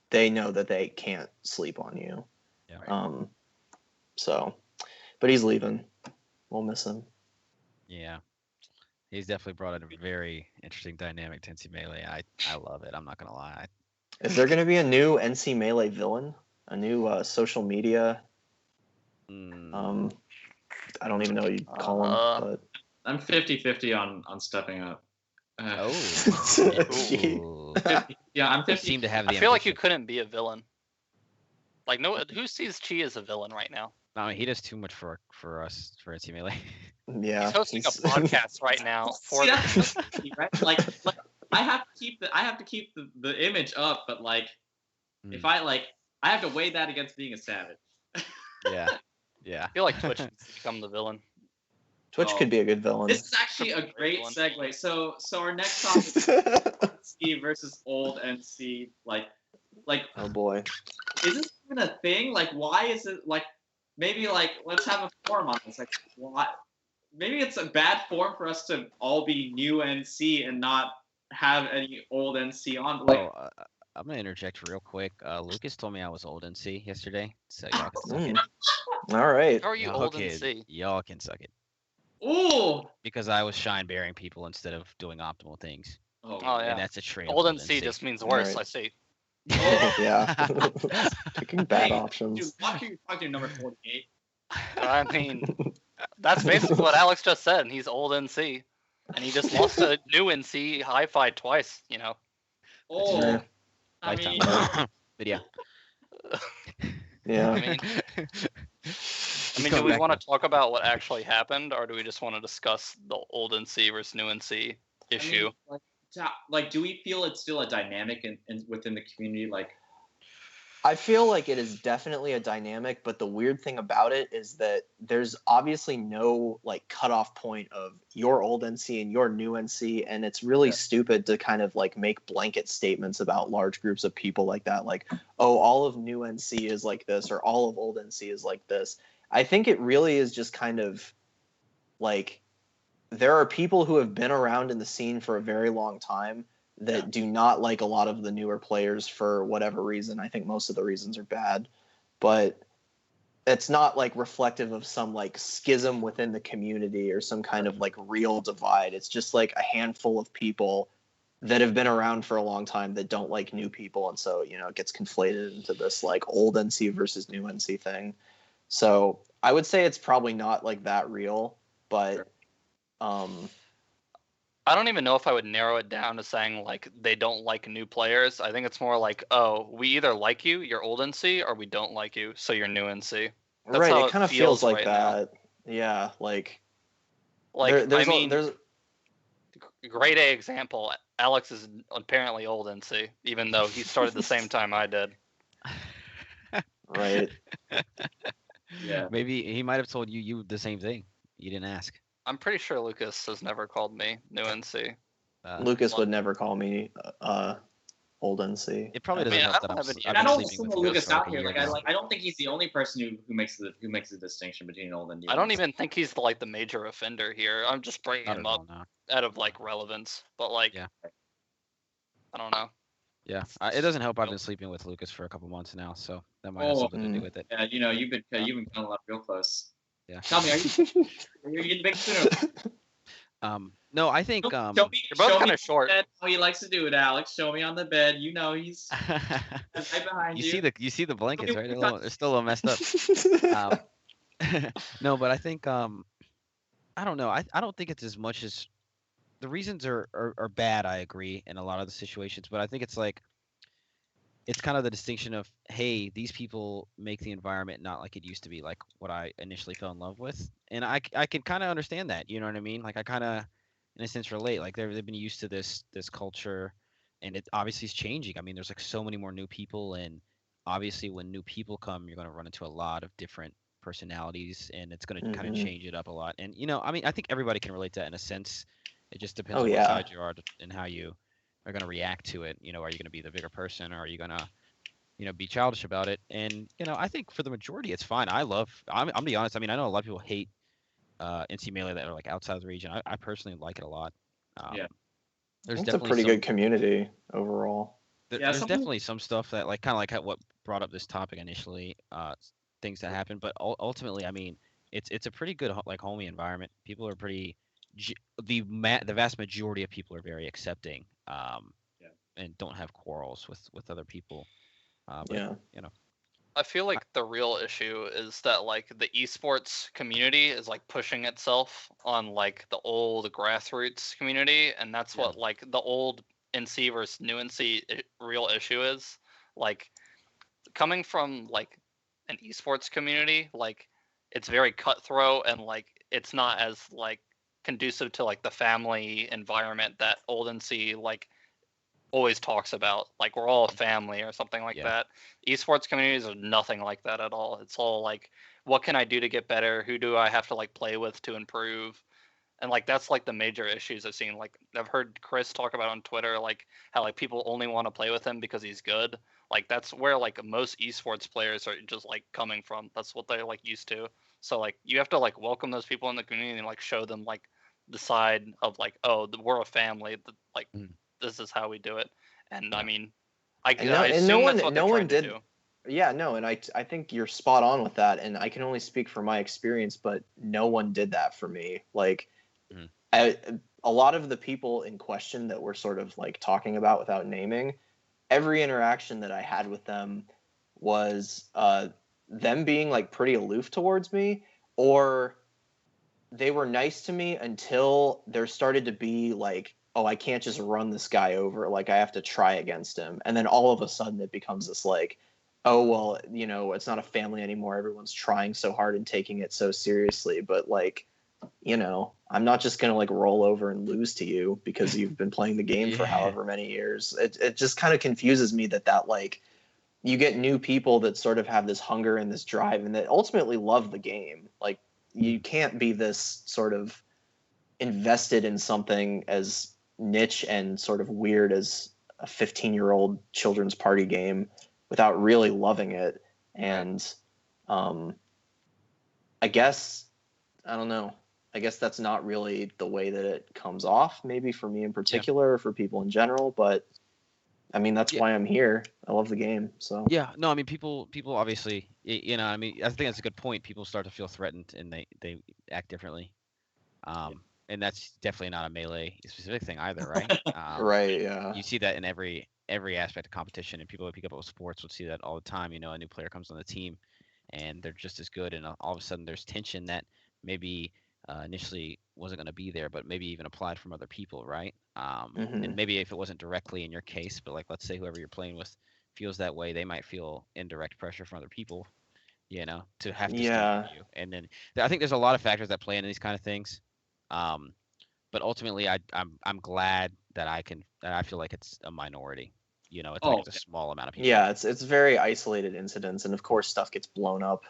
they know that they can't sleep on you. Yeah. So, but he's leaving. We'll miss him. Yeah. He's definitely brought a very interesting dynamic to NC Melee. I love it. I'm not gonna lie. Is there going to be a new NC Melee villain? A new social media? I don't even know what you'd call him, but I'm 50-50 on stepping up. Oh. Ooh. Yeah, I'm They 50. seem to have the I feel like you ambition. couldn't be a villain. Like, no, who sees Chi as a villain right now? I mean, he does too much for us for NC Melee. Yeah, He's hosting a podcast right now for See, that's right? Like I have to keep the image up, but like if I have to weigh that against being a savage. Yeah. Yeah. I feel like Twitch needs to become the villain. Twitch could be a good villain. This is actually a great segue. So our next topic is NC versus old NC. Like oh boy, is this even a thing? Like, why is it like? Maybe like let's have a forum on this. Like, why? Maybe it's a bad form for us to all be new NC and not have any old NC on. Like, I'm gonna interject real quick. Lucas told me I was old NC yesterday, so y'all can suck it. All right. How are you old NC? Y'all can suck it. Ooh. Because I was shine bearing people instead of doing optimal things. Oh yeah. And that's a trait. Old NC just means worse. Right. I see. Yeah. Picking bad options. Dude, why are you talking number 48? I mean, that's basically what Alex just said. And he's old NC, and he just lost to new NC hi-fi twice. Oh. Yeah. I mean, but yeah. Yeah. I mean, do we want to talk about what actually happened, or do we just want to discuss the old NC versus new NC issue? I mean, like, do we feel it's still a dynamic in within the community? Like, I feel like it is definitely a dynamic, but the weird thing about it is that there's obviously no like cutoff point of your old NC and your new NC, and it's really stupid to kind of like make blanket statements about large groups of people like that. Like, oh, all of new NC is like this, or all of old NC is like this. I think it really is just kind of like there are people who have been around in the scene for a very long time that do not like a lot of the newer players for whatever reason. I think most of the reasons are bad, but it's not like reflective of some like schism within the community or some kind of like real divide. It's just like a handful of people that have been around for a long time that don't like new people. And so, it gets conflated into this like old NC versus new NC thing. So I would say it's probably not like that real, but I don't even know if I would narrow it down to saying like they don't like new players. I think it's more like, oh, we either like you, you're old NC, or we don't like you, so you're new NC. That's right, how it kind of feels like right that. Now. Yeah, like there's grade A example. Alex is apparently old NC, even though he started the same time I did. Right. Yeah. Maybe he might have told you the same thing. You didn't ask. I'm pretty sure Lucas has never called me new NC. Lucas would never call me old NC. It probably doesn't help that I I'm don't sleeping with Lucas out for here. like Like, a year I don't think he's the only person who makes the distinction between old and new. I don't even think he's the major offender here. I'm just bringing him up out of like relevance, but like, yeah. I don't know. Yeah, it doesn't help. I've been sleeping with Lucas for a couple months now, so that might have something to do with it. Yeah, you've been cuddling up real close. Yeah. Tell me, are you getting big sooner? No, I think Show me, You're both show me kinda on the short. bed how he likes to do it, Alex. Show me on the bed. You know he's right behind you. you see the blankets, right? Show me They're still a little messed up. Um, no, but I think I don't know. I don't think it's as much as the reasons are bad. I agree in a lot of the situations, but I think it's like it's kind of the distinction of, hey, these people make the environment not like it used to be, like what I initially fell in love with, and I can kind of understand that. You know what I mean? Like I kind of, in a sense, relate. Like they've been used to this culture, and it obviously is changing. I mean, there's like so many more new people, and obviously when new people come, you're going to run into a lot of different personalities, and it's going to kind of Hmm. change it up a lot. And I mean, I think everybody can relate to that in a sense. It just depends Oh on what yeah. side you are and how you are going to react to it. Are you going to be the bigger person, or are you going to be childish about it? And I think for the majority, it's fine. I'm gonna be honest. I mean, I know a lot of people hate NC Melee that are like outside the region. I personally like it a lot. Um, Yeah. there's It's a definitely pretty good community overall. Yeah, there's something. definitely some stuff that like kind of like what brought up this topic initially. Things that happen, but ultimately, I mean, it's a pretty good like homey environment. People are pretty. The vast majority of people are very accepting. Yeah. And don't have quarrels with other people. But Yeah. I feel I- like the real issue is that like the esports community is like pushing itself on like the old grassroots community, and that's Yeah. what like the old NC versus new NC real issue is. Like coming from like an esports community, like it's very cutthroat and like it's not as like conducive to like the family environment that old NC like always talks about, like we're all a family or something like yeah. that. Esports communities are nothing like that at all. It's all like, what can I do to get better? Who do I have to like play with to improve? And like that's like the major issues I've seen. Like I've heard Chris talk about on Twitter, like how like people only want to play with him because he's good. Like that's where like most esports players are just like coming from. That's what they're like used to. So like you have to like welcome those people in the community and like show them like the side of like, oh, we're a family. Like Mhm. this is how we do it. And I Yeah. mean, And I no assume that's what they're one trying to did. do. Yeah, no, and I think you're spot on with that, and I can only speak from my experience, but no one did that for me. Like, Mhm. a lot of the people in question that we're sort of like talking about without naming, every interaction that I had with them was them being like pretty aloof towards me, or they were nice to me until there started to be like, oh, I can't just run this guy over. Like, I have to try against him. And then all of a sudden it becomes this like, oh, well, it's not a family anymore. Everyone's trying so hard and taking it so seriously. But like, I'm not just going to like roll over and lose to you because you've been playing the game for Yeah. however many years. It just kind of confuses me that like you get new people that sort of have this hunger and this drive and that ultimately love the game. Like, you can't be this sort of invested in something as niche and sort of weird as a 15-year-old children's party game without really loving it. And I guess, I don't know. I guess that's not really the way that it comes off, maybe for me in Yeah. particular or for people in general, but I mean, that's Yeah. why I'm here. I love the game. So, Yeah, no, I mean, people obviously, I mean, I think that's a good point. People start to feel threatened and they act differently. And that's definitely not a melee specific thing either, right? right. Yeah. You see that in every aspect of competition, and people that pick up with sports will see that all the time. A new player comes on the team, and they're just as good, and all of a sudden there's tension that maybe initially wasn't going to be there, but maybe even applied from other people, right? Hmm. And maybe if it wasn't directly in your case, but like let's say whoever you're playing with feels that way, they might feel indirect pressure from other people, to have to stand Yeah. for you. And then I think there's a lot of factors that play into these kind of things. Um, but ultimately, I'm glad that I feel like it's a minority. It's like Oh, it's a small amount of people. Yeah, it's very isolated incidents, and of course, stuff gets blown up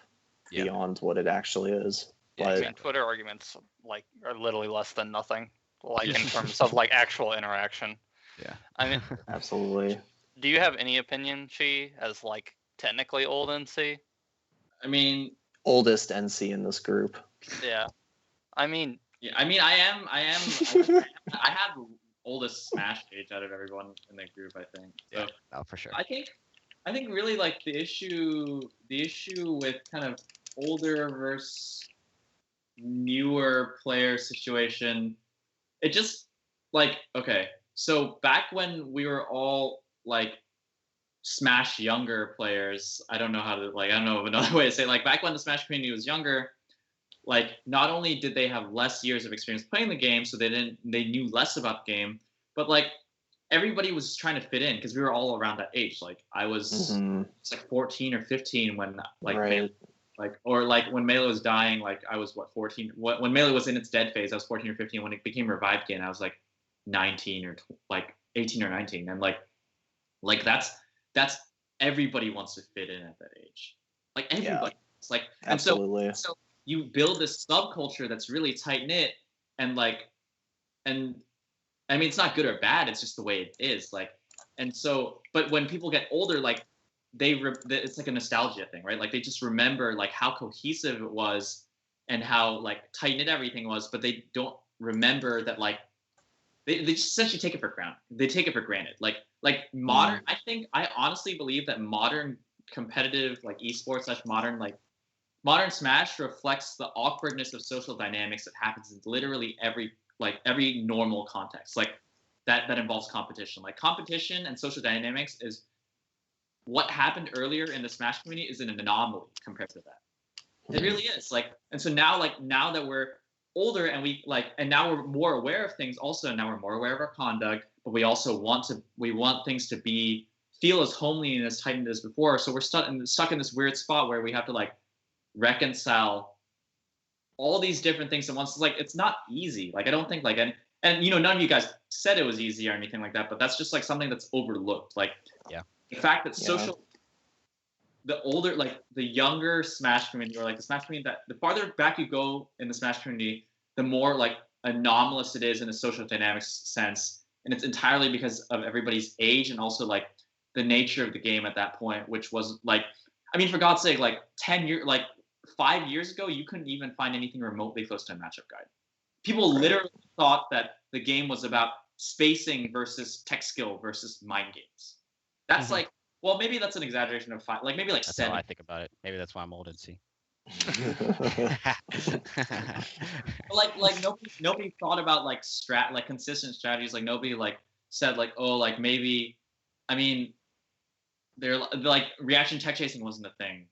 Yeah. beyond what it actually is. Yeah, But I mean, exactly. Twitter arguments like are literally less than nothing, like in terms of like actual interaction. Yeah. I mean, absolutely, do you have any opinion, Chi, as like technically old NC? I mean, oldest NC in this group. Yeah. I mean, yeah. I mean, I have the oldest Smash age out of everyone in the group. I think. So Yeah. Oh, for sure. I think really like the issue with kind of older versus newer player situation it just like okay. So back when we were all like Smash younger players, I don't know how to like I don't know another way to say it. Like back when the Smash community was younger, like not only did they have less years of experience playing the game, so they knew less about the game, but like everybody was trying to fit in because we were all around that age. Like I was it's like 14 or 15 when like Right. or like when Melee was dying, like I was 14. When Melee was in its dead phase, I was 14 or 15. When it became revived again, I was like 19 or like 18 or 19, and like that's everybody wants to fit in at that age. Like everybody. It's like Absolutely. and so you build this subculture that's really tight knit and like and I mean it's not good or bad, it's just the way it is. Like and so but when people get older, like it's like a nostalgia thing, right? Like they just remember like how cohesive it was and how like tight knit everything was, but they don't remember that like they just essentially take it for granted. They take it for granted. Like modern. I honestly believe that modern competitive like esports slash modern Smash reflects the awkwardness of social dynamics that happens in literally every normal context. Like that involves competition. Like competition and social dynamics is what happened earlier in the Smash community is an anomaly compared to that. It really is. Like and so now that we're older and and now we're more aware of things also, and now we're more aware of our conduct, but we also want things to feel as homely and as tight as before. So we're stuck in this weird spot where we have to like reconcile all these different things at once. It's like it's not easy. Like I don't think like and you know none of you guys said it was easy or anything like that, but that's just like something that's overlooked. Like the fact that the older, like the younger Smash community, or like the Smash community, that the farther back you go in the Smash community, the more like anomalous it is in a social dynamics sense, and it's entirely because of everybody's age and also like the nature of the game at that point, which was like, I mean, for God's sake, like 5 years ago, you couldn't even find anything remotely close to a matchup guide. People literally thought that the game was about spacing versus tech skill versus mind games. That's like. Well, maybe that's an exaggeration of 5. Like maybe like that's 7. How I think about it. Maybe that's why I'm old and see. like nobody thought about like consistent strategies. Like nobody like said like oh like maybe, I mean, they're like reaction tech chasing wasn't a thing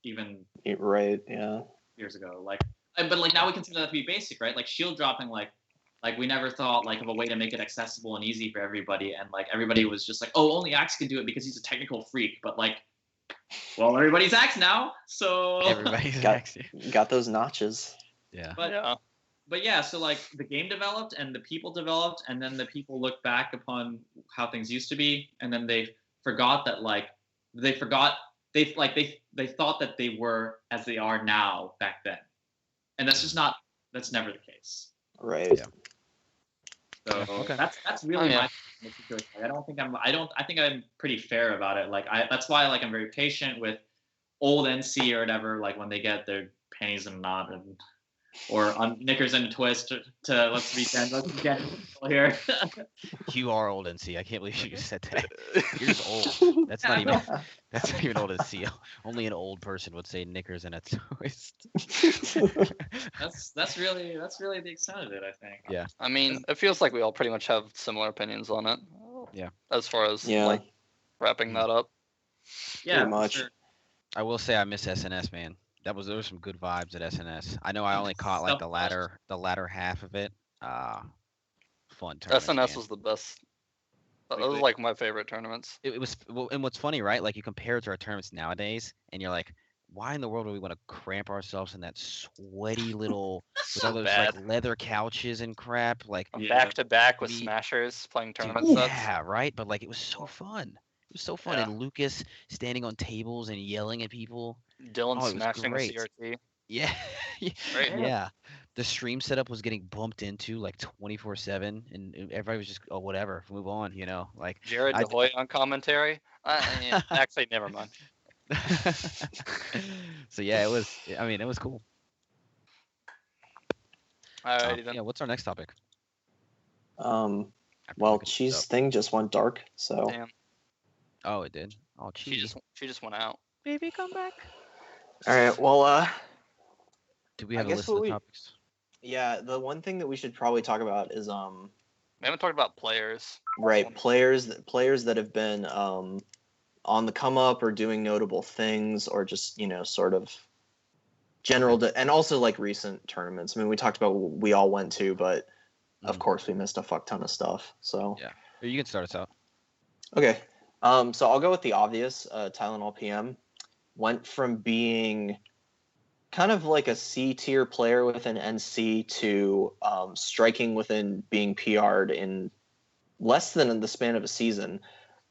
even years ago. Like but like now we consider that to be basic, right? Like shield dropping like we never thought like of a way to make it accessible and easy for everybody, and like everybody was just like, oh, only Axe can do it because he's a technical freak. But like, well, everybody's Axe now, so everybody's Axe. Got those notches. Yeah. But yeah, so like the game developed and the people developed, and then the people looked back upon how things used to be, and then they forgot that they thought that they were as they are now back then, and that's never the case. Right. Yeah. So that's really my situation. I think I'm pretty fair about it. Like that's why like I'm very patient with old NC or whatever. Like when they get their panties in a knot or on knickers in a twist to let's be gentle here. You are old NC. I can't believe you just said that. You're just old. That's not even old NC. Only an old person would say knickers in a twist. That's really the extent of it, I think. Yeah. I mean, it feels like we all pretty much have similar opinions on it. Yeah. As far as like wrapping that up. Yeah. Pretty much. Sure. I will say I miss SNS, man. There was some good vibes at SNS. I know I only caught like the latter half of it. Fun tournaments. SNS man. was the best. Those was like my favorite tournaments. It was, and what's funny, right? Like you compare it to our tournaments nowadays, and you're like, why in the world do we want to cramp ourselves in that sweaty little with all those like leather couches and crap? Like back to back with Smashers playing tournament sets. Yeah, right. But like it was so fun. It was so fun, and Lucas standing on tables and yelling at people. Dylan smashing the CRT. Yeah. Right. Yeah. The stream setup was getting bumped into like 24/7, and everybody was just, oh, whatever, move on, you know. Like Jared DeHoy on commentary. Actually, never mind. So yeah, it was cool. Alrighty then. Yeah, what's our next topic? Well, Cheese thing just went dark, so. Damn. Oh, it did. Oh, Cheese. She just went out. Baby, come back. All right. Well, do we have a list of the topics? Yeah, the one thing that we should probably talk about is We haven't talked about players. right, players that have been on the come up or doing notable things or just, sort of general and also like recent tournaments. I mean, we talked about what we all went to, but of course we missed a fuck ton of stuff. So Yeah, you can start us out. Okay. So I'll go with the obvious. Tylenol PM went from being kind of like a C tier player with an NC to striking within being PR'd in less than the span of a season.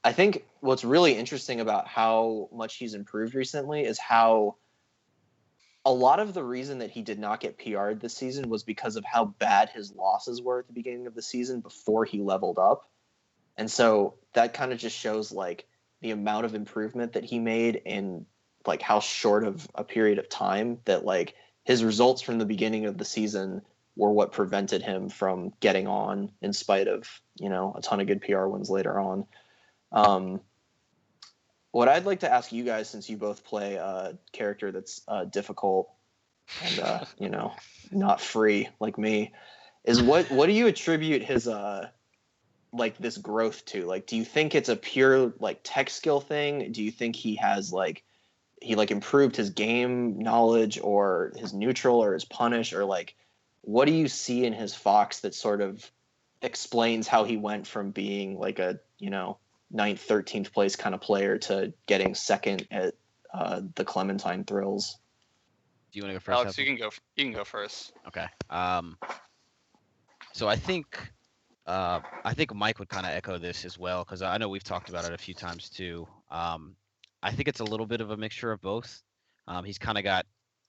I think what's really interesting about how much he's improved recently is how a lot of the reason that he did not get PR'd this season was because of how bad his losses were at the beginning of the season before he leveled up. And so that kind of just shows like the amount of improvement that he made in like how short of a period of time that like his results from the beginning of the season were what prevented him from getting on in spite of, a ton of good PR wins later on. What I'd like to ask you guys, since you both play a character that's difficult and, not free like me, is what do you attribute his like this growth to? Like, do you think it's a pure like tech skill thing? Do you think he has like he improved his game knowledge or his neutral or his punish, or like what do you see in his Fox that sort of explains how he went from being like a 9th, 13th place kind of player to getting second at the Clementine Thrills? Do you want to go first, Alex, Apple? you can go first. Okay. So I think Mike would kind of echo this as well, because I know we've talked about it a few times too. I think it's a little bit of a mixture of both. He's kind of got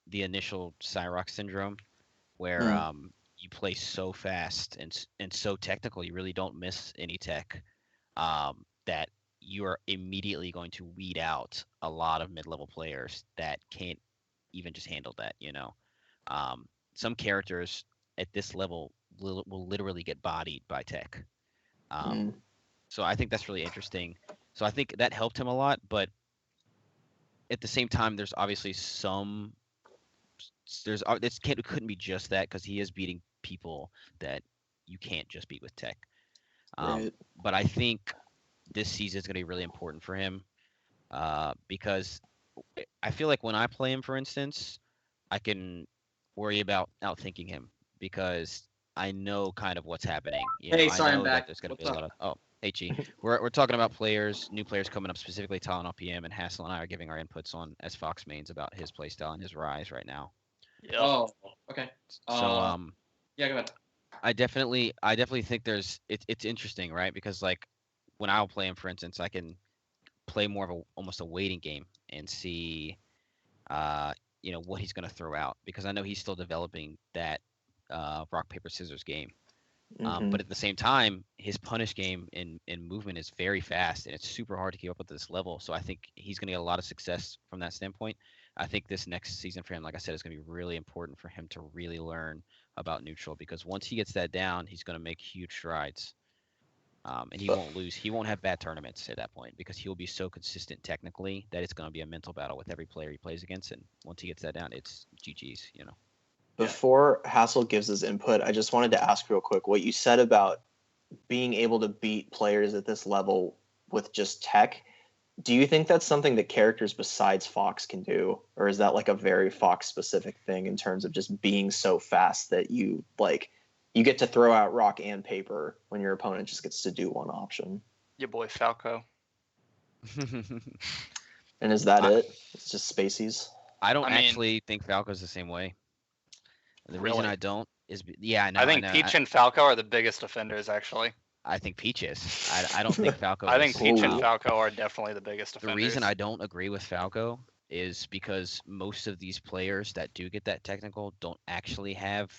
the initial Cyrox syndrome, where you play so fast and so technical, you really don't miss any tech. That you are immediately going to weed out a lot of mid-level players that can't even just handle that. Some characters at this level will literally get bodied by tech. So I think that's really interesting. So I think that helped him a lot, but at the same time, there's obviously it couldn't be just that, because he is beating people that you can't just beat with tech. Right. But I think this season is going to be really important for him, because I feel like when I play him, for instance, I can worry about outthinking him because I know kind of what's happening. Hey, sorry, I know I'm that back. there's going to be What's a lot up? of we're talking about new players coming up, specifically Tylenol PM, and Hassel and I are giving our inputs on as Fox mains about his playstyle and his rise right now. Yep. Oh, okay. So yeah, go ahead. I definitely think it's interesting, right? Because like when I'll play him, for instance, I can play more of almost a waiting game and see what he's going to throw out, because I know he's still developing that rock paper scissors game. But at the same time, his punish game in movement is very fast, and it's super hard to keep up with this level. So I think he's going to get a lot of success from that standpoint. I think this next season for him, like I said, is going to be really important for him to really learn about neutral, because once he gets that down, he's going to make huge strides. And he won't lose. He won't have bad tournaments at that point, because he'll be so consistent technically that it's going to be a mental battle with every player he plays against. And once he gets that down, it's GG's, Before Hassel gives his input, I just wanted to ask real quick what you said about being able to beat players at this level with just tech. Do you think that's something that characters besides Fox can do? Or is that like a very Fox specific thing in terms of just being so fast that you get to throw out rock and paper when your opponent just gets to do one option? Your boy Falco. And is that it? It's just spacies? I don't actually think Falco's the same way. The reason I don't is, I know. I think Peach and Falco are the biggest offenders, actually. I think Peach is. I don't think Falco I think Peach and Ooh. Falco are definitely the biggest offenders. The reason I don't agree with Falco is because most of these players that do get that technical don't actually have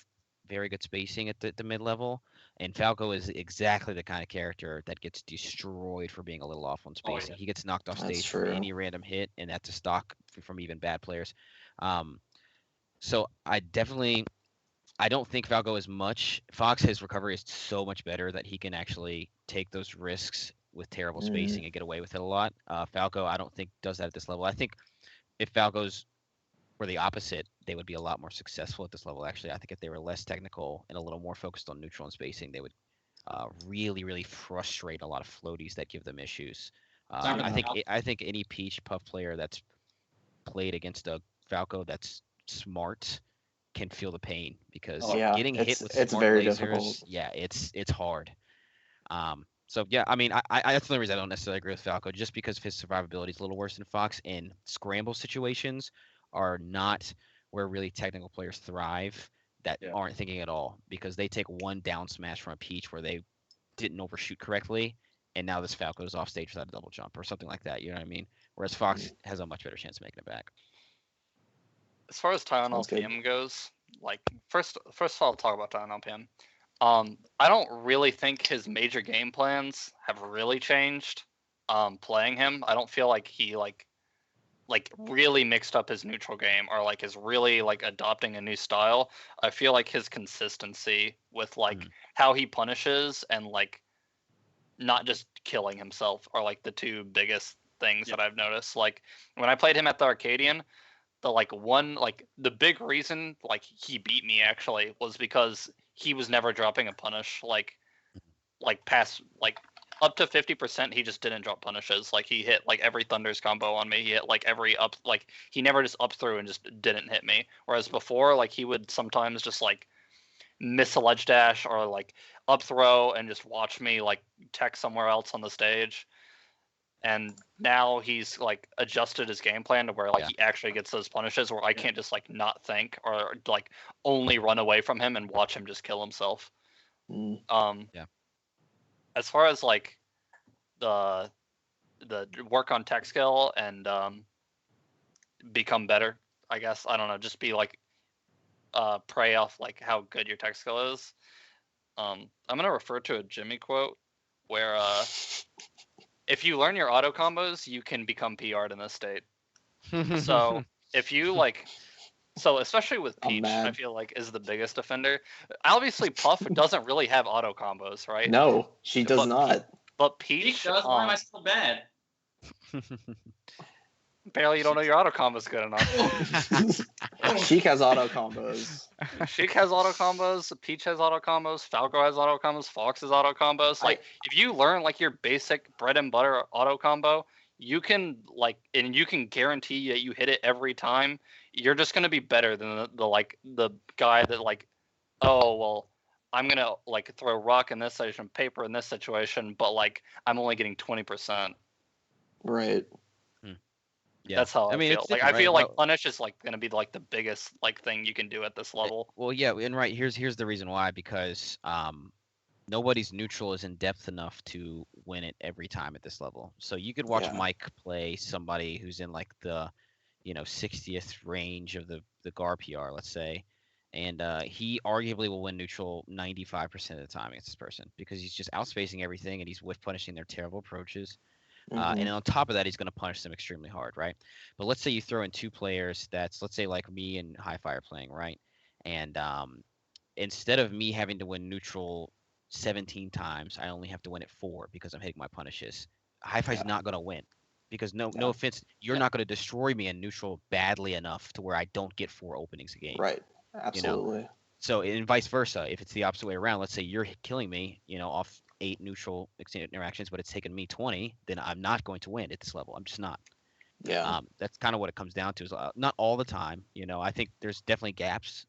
very good spacing at the mid-level. And Falco is exactly the kind of character that gets destroyed for being a little off on spacing. He gets knocked off stage from any random hit, and that's a stock from even bad players. So I don't think Falco is much. Fox, his recovery is so much better that he can actually take those risks with terrible spacing and get away with it a lot. Falco, I don't think does that at this level. I think if Falco's were the opposite, they would be a lot more successful at this level. Actually, I think if they were less technical and a little more focused on neutral and spacing, they would really frustrate a lot of floaties that give them issues. I think any Peach Puff player that's played against a Falco that's smart can feel the pain because getting hit with smart very lasers, difficult. yeah, it's hard. So yeah, I mean, I that's the only reason I don't necessarily agree with Falco, just because his survivability is a little worse than Fox, and scramble situations are not where really technical players thrive that aren't thinking at all, because they take one down smash from a Peach where they didn't overshoot correctly, and now this Falco is off stage without a double jump or something like that. You know what I mean? Whereas Fox has a much better chance of making it back. As far as Tyon LPM goes, like first of all, I'll talk about Tyon LPM. I don't really think his major game plans have really changed. Playing him, I don't feel like he like really mixed up his neutral game or like is really like adopting a new style. I feel like his consistency with like how he punishes and like not just killing himself are like the two biggest things that I've noticed. Like when I played him at the Arcadian, the big reason like he beat me actually was because he was never dropping a punish like past like up to 50%. He just didn't drop punishes. Like he hit like every Thunder's combo on me. He hit like every up, like he never just up through and just didn't hit me. Whereas before, like he would sometimes just like miss a ledge dash or like up throw and just watch me like tech somewhere else on the stage. And now he's like adjusted his game plan to where like he actually gets those punishes where I can't just like not think or like only run away from him and watch him just kill himself. As far as like the work on tech skill and become better, I guess, I don't know, just be like prey off like how good your tech skill is. I'm gonna refer to a Jimmy quote where if you learn your auto combos, you can become PR'd in this state. So if you like, so especially with Peach, I feel like is the biggest offender. Obviously, Puff doesn't really have auto combos, right? No, she does not. But Peach does. Why am I still bad? Apparently, you don't know your auto combos good enough. Sheik has auto combos. Sheik has auto combos. Peach has auto combos. Falco has auto combos. Fox has auto combos. Like, if you learn like your basic bread and butter auto combo, you can like, and you can guarantee that you hit it every time. You're just gonna be better than the guy that like, oh well, I'm gonna like throw rock in this situation, paper in this situation, but like I'm only getting 20%. Right. Yeah, that's how I mean, feel. Like I feel like punish is like gonna be like the biggest like thing you can do at this level. Well, yeah, and here's the reason why, because nobody's neutral is in depth enough to win it every time at this level. So you could watch Mike play somebody who's in like the 60th range of the GarPR, let's say, and he arguably will win neutral 95% of the time against this person because he's just outspacing everything and he's whiff punishing their terrible approaches. And on top of that, he's going to punish them extremely hard, right? But let's say you throw in two players that's, let's say, like me and Hi-Fi are playing, right? And instead of me having to win neutral 17 times, I only have to win it 4 because I'm hitting my punishes. Hi-Fi's not going to win because no offense, you're not going to destroy me in neutral badly enough to where I don't get 4 openings a game. Right. Absolutely. So, and vice versa, if it's the opposite way around, let's say you're killing me, off 8 neutral interactions, but it's taken me 20, then I'm not going to win at this level. I'm just not. Yeah. That's kind of what it comes down to. Is not all the time. I think there's definitely gaps.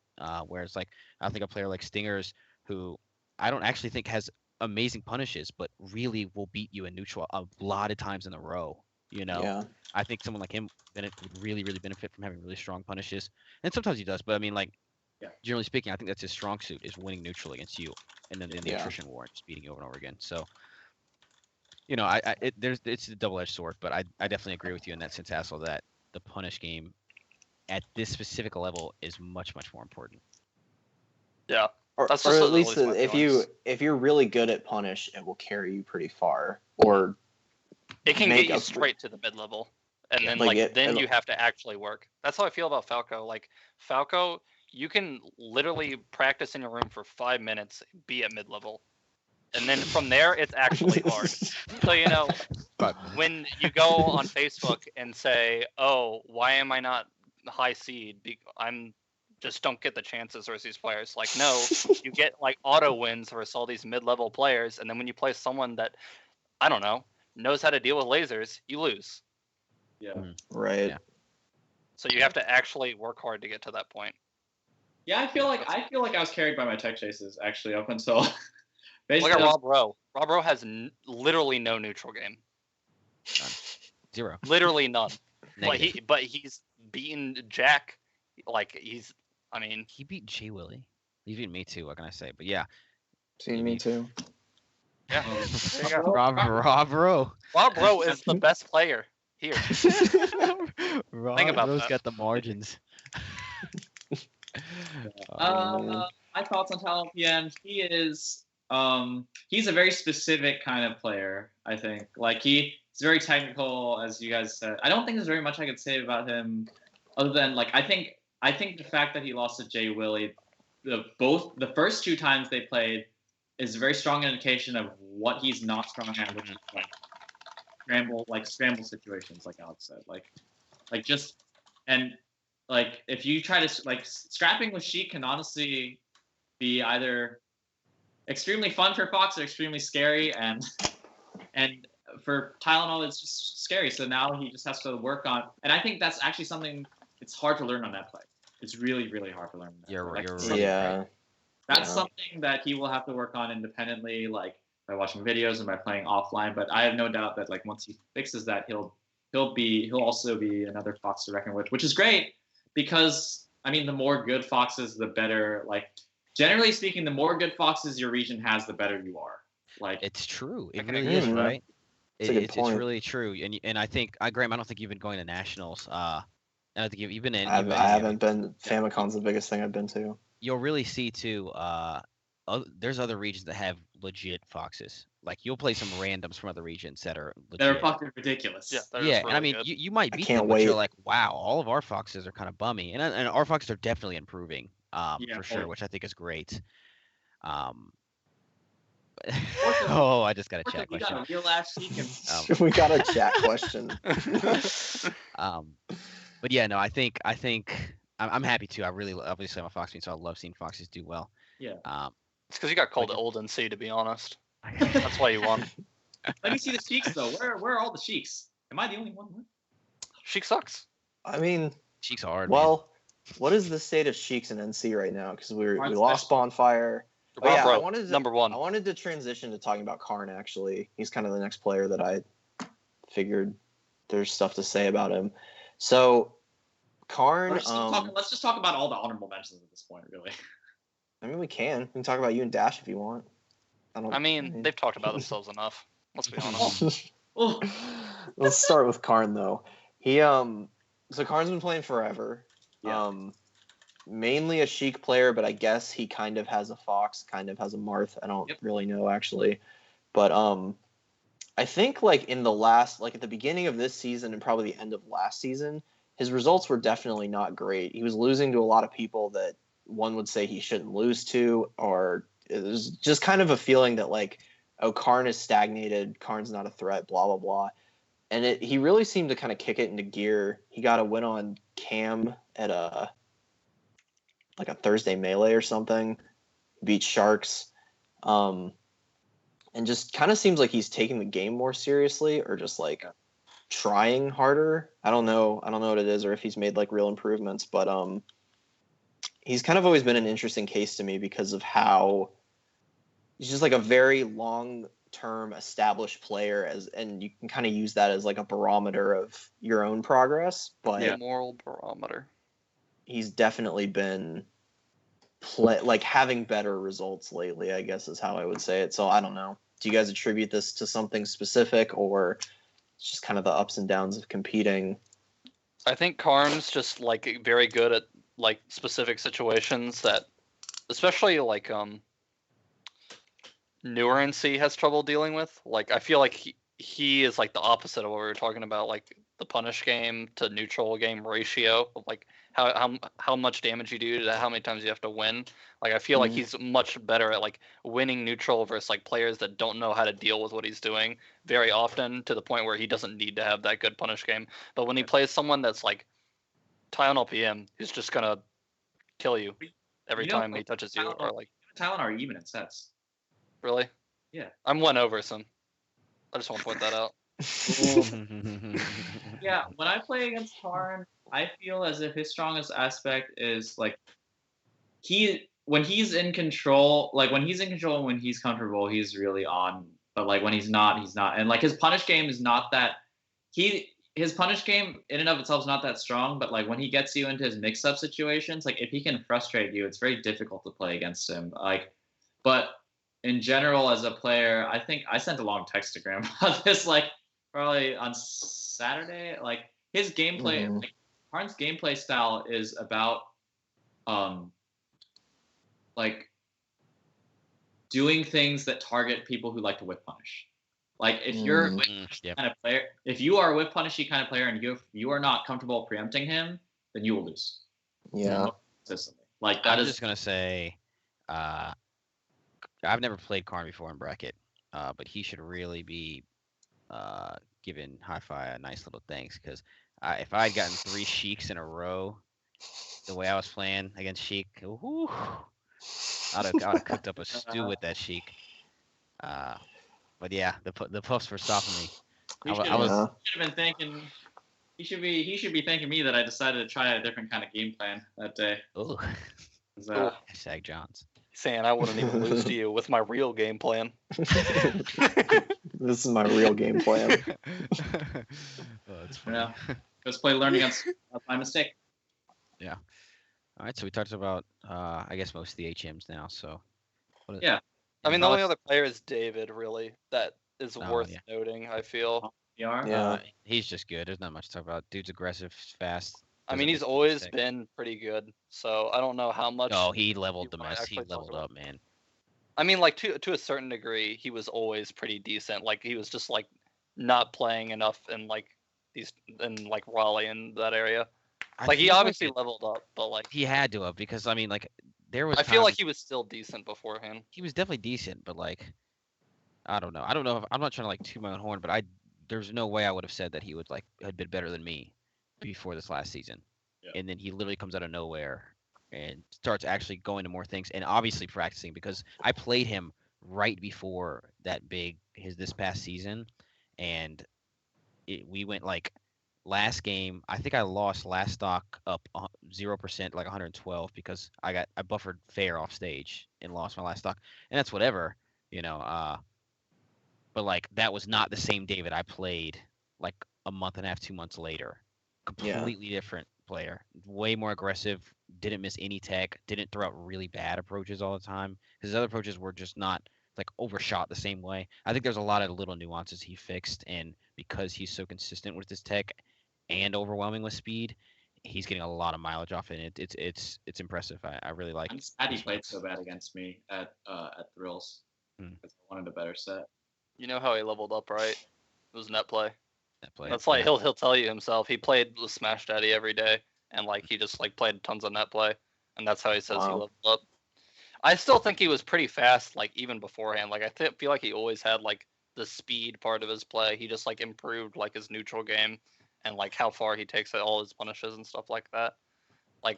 Where it's like I think a player like Stingers, who I don't actually think has amazing punishes, but really will beat you in neutral a lot of times in a row. Yeah. I think someone like him would really, really benefit from having really strong punishes, and sometimes he does. But I mean, like. Yeah. Generally speaking, I think that's his strong suit is winning neutral against you, and then in the attrition war, just beating you over and over again. So, it's a double-edged sword, but I definitely agree with you in that sense, Hassel, that the punish game at this specific level is much, much more important. Yeah, or at least if you're really good at punish, it will carry you pretty far, or it can get you straight to the mid level, and then you have to actually work. That's how I feel about Falco. Like Falco. You can literally practice in your room for 5 minutes, be at mid-level. And then from there, it's actually hard. So, when you go on Facebook and say, oh, why am I not high seed? I'm just don't get the chances versus these players. Like, no, you get like auto wins versus all these mid-level players, and then when you play someone that, I don't know, knows how to deal with lasers, you lose. Yeah. Right. Yeah. So you have to actually work hard to get to that point. Yeah, I feel like I was carried by my tech chases actually up until Look basically. at Rob Rowe. Rob Rowe has literally no neutral game. None. Zero. Literally none. Negative. But he's beaten Jack. Like He beat Jay Willie. He beat me too. What can I say? But yeah. Seen me too. yeah. There you go. Rob Rowe. Rob Rowe is the best player here. Rob Think about Rowe's that. got the margins. My thoughts on Talon PM. He is he's a very specific kind of player. I think like he's very technical, as you guys said. I don't think there's very much I could say about him, other than like I think the fact that he lost to Jay Willie, the first 2 times they played, is a very strong indication of what he's not strong at, which is like scramble situations, like Alex said, like just and. Like, if you try to, like, scrapping with Sheik can honestly be either extremely fun for Fox or extremely scary, and for Tylenol, it's just scary. So now he just has to work on, and I think that's actually something, it's hard to learn on that play. It's really, really hard to learn. You're right. Yeah. That's something that he will have to work on independently, like, by watching videos and by playing offline. But I have no doubt that, like, once he fixes that, he'll also be another Fox to reckon with, which is great. Because, I mean, the more good Foxes, the better, like, generally speaking, the more good Foxes your region has, the better you are. Like, it's true. It really is, right? It's really true. And I think, Graham, I don't think you've been going to nationals. I don't think you've been in. I haven't been. Famicon's the biggest thing I've been to. You'll really see, too, there's other regions that have legit Foxes. Like, you'll play some randoms from other regions that are legit. They're fucking ridiculous. Yeah, Really and I mean, you might beat them, but you're like, wow, all of our Foxes are kind of bummy. And our Foxes are definitely improving, for sure, which I think is great. Oh, I just got a chat question. We got a real ass Sheik. We got a chat question. But yeah, no, I think I'm happy too. I really, obviously, I'm a Fox fan, so I love seeing Foxes do well. Yeah. It's because you got called old NC, to be honest. That's why you won. Let me see the Sheiks though. Where are all the Sheiks? Am I the only one? Sheik sucks. I mean, Sheik's hard. Well, what is the state of Sheiks in NC right now? Because we lost Bonfire. Rob Rowe, number 1. I wanted to transition to talking about Karn, actually. He's kind of the next player that I figured there's stuff to say about him. So, Karn... Let's just talk about all the honorable mentions at this point, really. I mean, we can talk about you and Dash if you want. They've talked about themselves enough. Let's be honest. Let's start with Karn, though. So Karn's been playing forever. Yeah. Mainly a Sheik player, but I guess he kind of has a Fox, kind of has a Marth. I don't really know, actually. But I think, like, in the last, like, at the beginning of this season and probably the end of last season, his results were definitely not great. He was losing to a lot of people that one would say he shouldn't lose to, or it was just kind of a feeling that, like, oh, Karn is stagnated, Karn's not a threat, blah, blah, blah. And he really seemed to kind of kick it into gear. He got a win on Cam at a Thursday Melee or something, beat Sharks, and just kind of seems like he's taking the game more seriously, or just like trying harder. I don't know what it is, or if he's made like real improvements, but he's kind of always been an interesting case to me because of how he's just like a very long-term established player, and you can kind of use that as like a barometer of your own progress. But moral barometer. He's definitely been having better results lately, I guess is how I would say it. So I don't know. Do you guys attribute this to something specific, or it's just kind of the ups and downs of competing? I think Karn's just like very good at like specific situations that, especially like newer NC has trouble dealing with. Like I feel like he is like the opposite of what we were talking about, like the punish game to neutral game ratio of like how much damage you do to how many times you have to win. Like I feel like he's much better at like winning neutral versus like players that don't know how to deal with what he's doing very often, to the point where he doesn't need to have that good punish game. But when he plays someone that's like Tylenol PM, who's just gonna kill you every You know, time he touches you, or like Talon are even in sets. really. Yeah. I'm 1 over some. I just want to point that out. Yeah, when I play against Tarn, I feel as if his strongest aspect is like when he's in control, like when he's in control and when he's comfortable, he's really on. But like when he's not, he's not. And like his punish game is not that his punish game in and of itself is not that strong, but like when he gets you into his mix up situations, like if he can frustrate you, it's very difficult to play against him. Like but in general as a player, I think I sent a long textagram about this like probably on Saturday. Like his gameplay, like Harn's gameplay style is about like doing things that target people who like to whip punish. Like if you're a whip kind of player, if you are a whip punishy kind of player and you are not comfortable preempting him, then you will lose. Yeah. Consistently. Like that I'm is just gonna say, I've never played Karn before in bracket, but he should really be giving Hi-Fi a nice little thanks because if I had gotten 3 Sheiks in a row, the way I was playing against Sheik, whoo, I'd have cooked up a stew with that Sheik. But yeah, the puffs were stopping me. He should have been thinking. He should be thanking me that I decided to try a different kind of game plan that day. Oh, hashtag Johns. Saying I wouldn't even lose to you with my real game plan. This is my real game plan. That's funny. Yeah, just play learning on my mistake. Yeah. All right, so we talked about I guess most of the HMs now. So yeah. I mean, the only other player is David, really, that is worth noting, I feel. Yeah. He's just good. There's not much to talk about. Dude's aggressive, fast. I mean, he's always been pretty good, so I don't know how much. Oh, he leveled the mess. He leveled up, man. I mean, like, to a certain degree, he was always pretty decent. Like, he was just, like, not playing enough in, like, Raleigh and that area. Like, he obviously leveled up, but, like... He had to have, because, I mean, like, there was I feel like he was still decent beforehand. He was definitely decent, but, like, I don't know. I don't know if... I'm not trying to, like, toot my own horn, but there's no way I would have said that he would, like, had been better than me before this last season. Yeah. And then he literally comes out of nowhere and starts actually going to more things and obviously practicing, because I played him right before this past season, and we went, like, last game, I think I lost last stock up 0%, like 112, because I buffered fair off stage and lost my last stock, and that's whatever, you know. But like that was not the same David I played like a month and a half, 2 months later. Completely different player, way more aggressive, didn't miss any tech, didn't throw out really bad approaches all the time. His other approaches were just not like overshot the same way. I think there's a lot of little nuances he fixed, and because he's so consistent with his tech and overwhelming with speed, he's getting a lot of mileage off it. It's impressive. I really like. I'm sad he played so bad against me at Thrills because I wanted a better set. You know how he leveled up, right? It was net play. That's like he'll tell you himself. He played with Smash Daddy every day, and like he just like played tons of net play, and that's how he says he leveled up. I still think he was pretty fast, like even beforehand. Like I feel like he always had like the speed part of his play. He just like improved like his neutral game, and like how far he takes all his punishes and stuff like that. I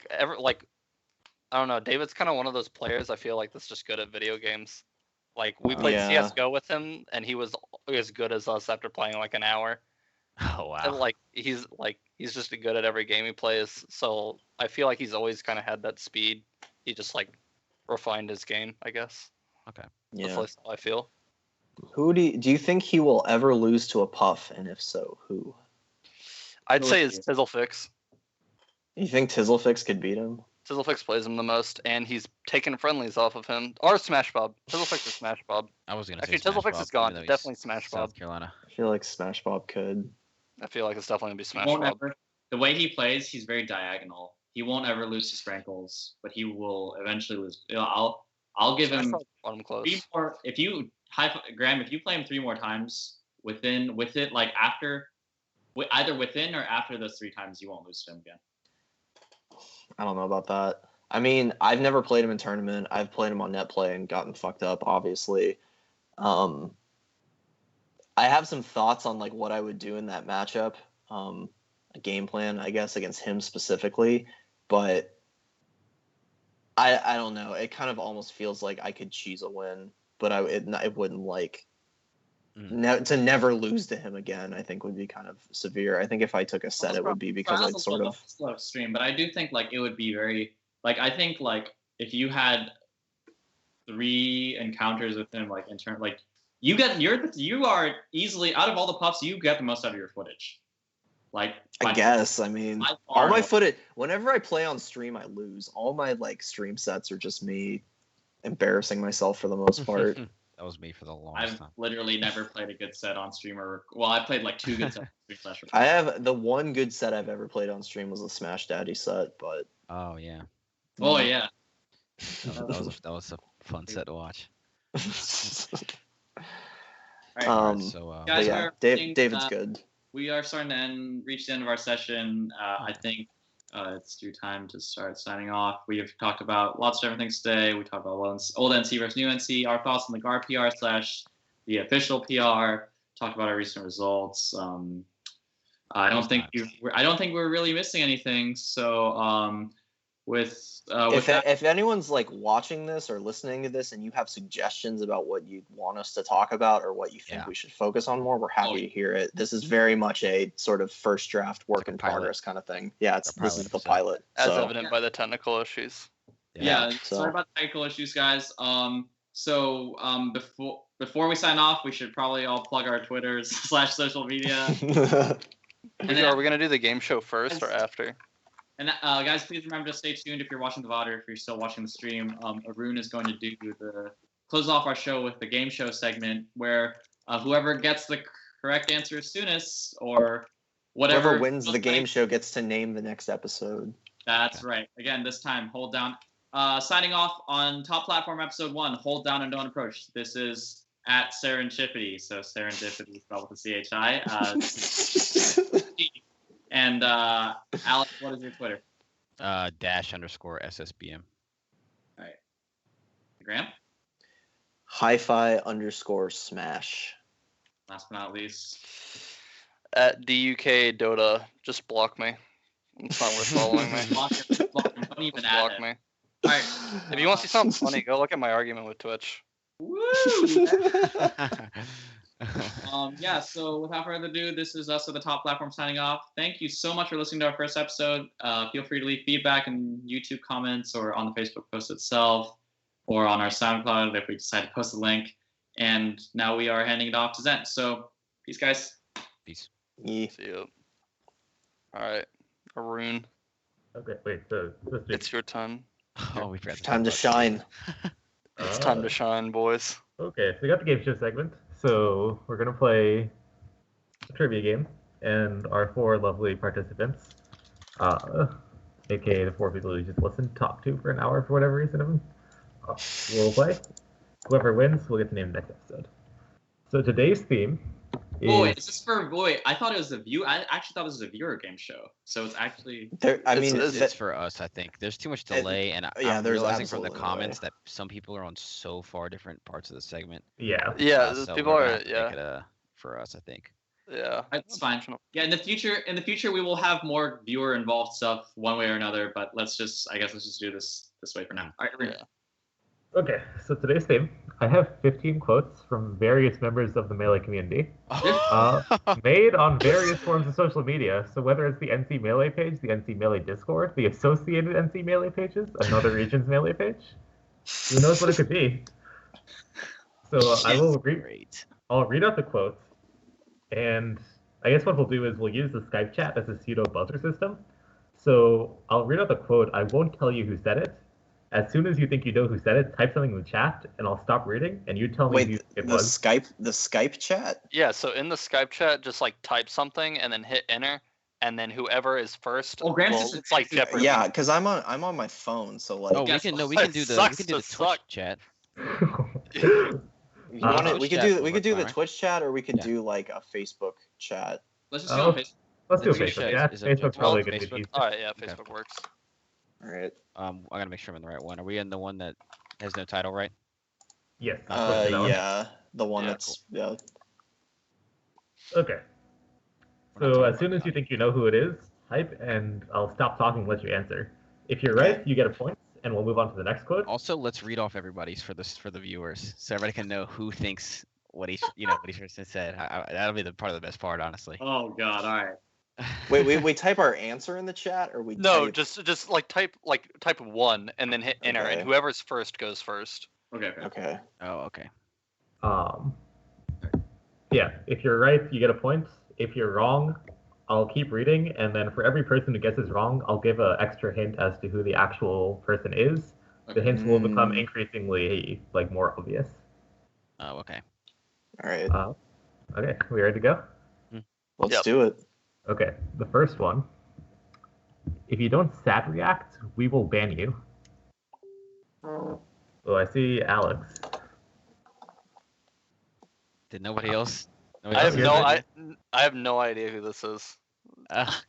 don't know. David's kind of one of those players I feel like that's just good at video games. Like we played CS:GO with him, and he was as good as us after playing like an hour. Oh wow! And, like he's just good at every game he plays. So I feel like he's always kind of had that speed. He just like refined his game, I guess. Okay. Yeah. That's how I feel. Who do you think he will ever lose to a Puff, and if so, who? I'd say it's Tizzlefix. You think Tizzlefix could beat him? Tizzlefix plays him the most, and he's taken friendlies off of him. Or Smash Bob. Tizzlefix is Smash Bob. I was gonna say Tizzlefix is gone. Definitely Smash Bob. South Carolina. I feel like Smash Bob could. I feel like it's definitely gonna be Smash Bob. The way he plays, he's very diagonal. He won't ever lose to Sprankles, but he will eventually lose. I'll give him 3 more. If you Graham, if you play him 3 more times with it, like either within or after those 3 times, you won't lose to him again. I don't know about that. I mean, I've never played him in tournament. I've played him on net play and gotten fucked up, obviously. I have some thoughts on like what I would do in that matchup, a game plan, I guess, against him specifically. But I don't know. It kind of almost feels like I could cheese a win, but it wouldn't like to never lose to him again. I think would be kind of severe. I think if I took a set, it would be because I'd sort of slow stream. But I do think like it would be very like I think like if you had 3 encounters with him like in turn like you are easily out of all the puffs you get the most out of your footage. Like I guess I mean all my footage. Whenever I play on stream, I lose. All my like stream sets are just me embarrassing myself for the most part. That was me for the longest time. I've literally never played a good set on stream well, I played like 2 good sets on stream / I have the one good set I've ever played on stream was the Smash Daddy set, but oh yeah. Oh yeah. That was a fun set to watch. All right, so guys, yeah, David's good. We are starting to reach the end of our session. I think it's due time to start signing off. We have talked about lots of different things today. We talked about old NC versus new NC, our thoughts on the GarPR / the official PR. Talked about our recent results. I don't think we're really missing anything. So if anyone's like watching this or listening to this and you have suggestions about what you want us to talk about or what you think we should focus on more, we're happy to hear it. This is very much a sort of first draft work in progress kind of thing. Yeah, this is the pilot. As evident by the technical issues. Yeah, sorry about the technical issues, guys. Before we sign off, we should probably all plug our Twitters / social media. Are we gonna do the game show first or after? And guys, please remember to stay tuned if you're watching the VOD or if you're still watching the stream. Arun is going to close off our show with the game show segment where whoever gets the correct answer soonest or whoever wins the game show gets to name the next episode. That's right. Again, this time, hold down. Signing off on Top Platform Episode 1, hold down and don't approach. This is at Serendipity. So Serendipity spelled with a CHI. And Alex, what is your Twitter? _SSBM. All right. Graham? Hi-Fi_Smash. Last but not least. At DUK Dota. Just block me. It's not worth following me. Block him. Don't even block me. All right. If you want to see something funny, go look at my argument with Twitch. Woo! Yeah, so without further ado, this is us at the Top Platform signing off. Thank you so much for listening to our first episode. Feel free to leave feedback in YouTube comments or on the Facebook post itself or on our SoundCloud if we decide to post a link. And now we are handing it off to Zent. So, peace, guys. Peace. Yeah. See you. All right, Arun. Okay, wait. So it's your turn. Oh, we forgot. Time to shine. It's time to shine, boys. Okay, so we got the game show segment. So we're gonna play a trivia game, and our 4 lovely participants, aka the 4 people who just listen, talk to for an hour for whatever reason, will play. Whoever wins will get to name the next episode. So today's theme is... Oh, wait, is this for... Wait, I thought it was a view... I actually thought it was a viewer game show. So it's actually... It's for us, I think. There's too much delay, and I'm realizing from the comments that some people are on so far different parts of the segment. Yeah. Yeah, so people are... Yeah. Make it, for us, I think. Yeah. That's fine. Yeah, in the future, we will have more viewer-involved stuff one way or another, but let's just do this way for now. All right, yeah. Okay, so today's theme, I have 15 quotes from various members of the Melee community, made on various forms of social media. So whether it's the NC Melee page, the NC Melee Discord, the associated NC Melee pages, another region's Melee page, who knows what it could be. So I'll read out the quotes, and I guess what we'll do is we'll use the Skype chat as a pseudo buzzer system. So I'll read out the quote. I won't tell you who said it. As soon as you think you know who said it, type something in the chat, and I'll stop reading, and you tell me who it was. The Skype chat? Yeah, so in the Skype chat, just like type something and then hit enter, and then whoever is first. Oh, it's like Jeopardy. Yeah, because I'm on my phone, so like. Oh, we can do the Twitch chat. We could do the Twitch chat, or we could do like a Facebook chat. Let's just do Facebook. Let's do Facebook. Yeah, Facebook's probably good to use. All right, yeah, Facebook works. All right. I gotta make sure I'm in the right one. Are we in the one that has no title, right? Yes. Yeah, the one that's cool. Okay. So as soon as you think you know who it is, type, and I'll stop talking and let you answer. If you're right, you get a point. and we'll move on to the next quote. Also, let's read off everybody's for the viewers, so everybody can know who thinks what each person said. That'll be the best part, honestly. Oh God! All right. Wait, we type our answer in the chat, or we No, type... just like type 1 and then hit enter, and Okay. whoever's first goes first. Okay. Okay. Oh, okay. Yeah, if you're right, you get a point. If you're wrong, I'll keep reading, and then for every person who guesses wrong, I'll give an extra hint as to who the actual person is. The hints will become increasingly more obvious. Oh, okay. All right. Okay, we ready to go? Let's do it. Okay, the first one. If you don't sat react, we will ban you. Oh, I see Alex. Did nobody else? I have no idea who this is.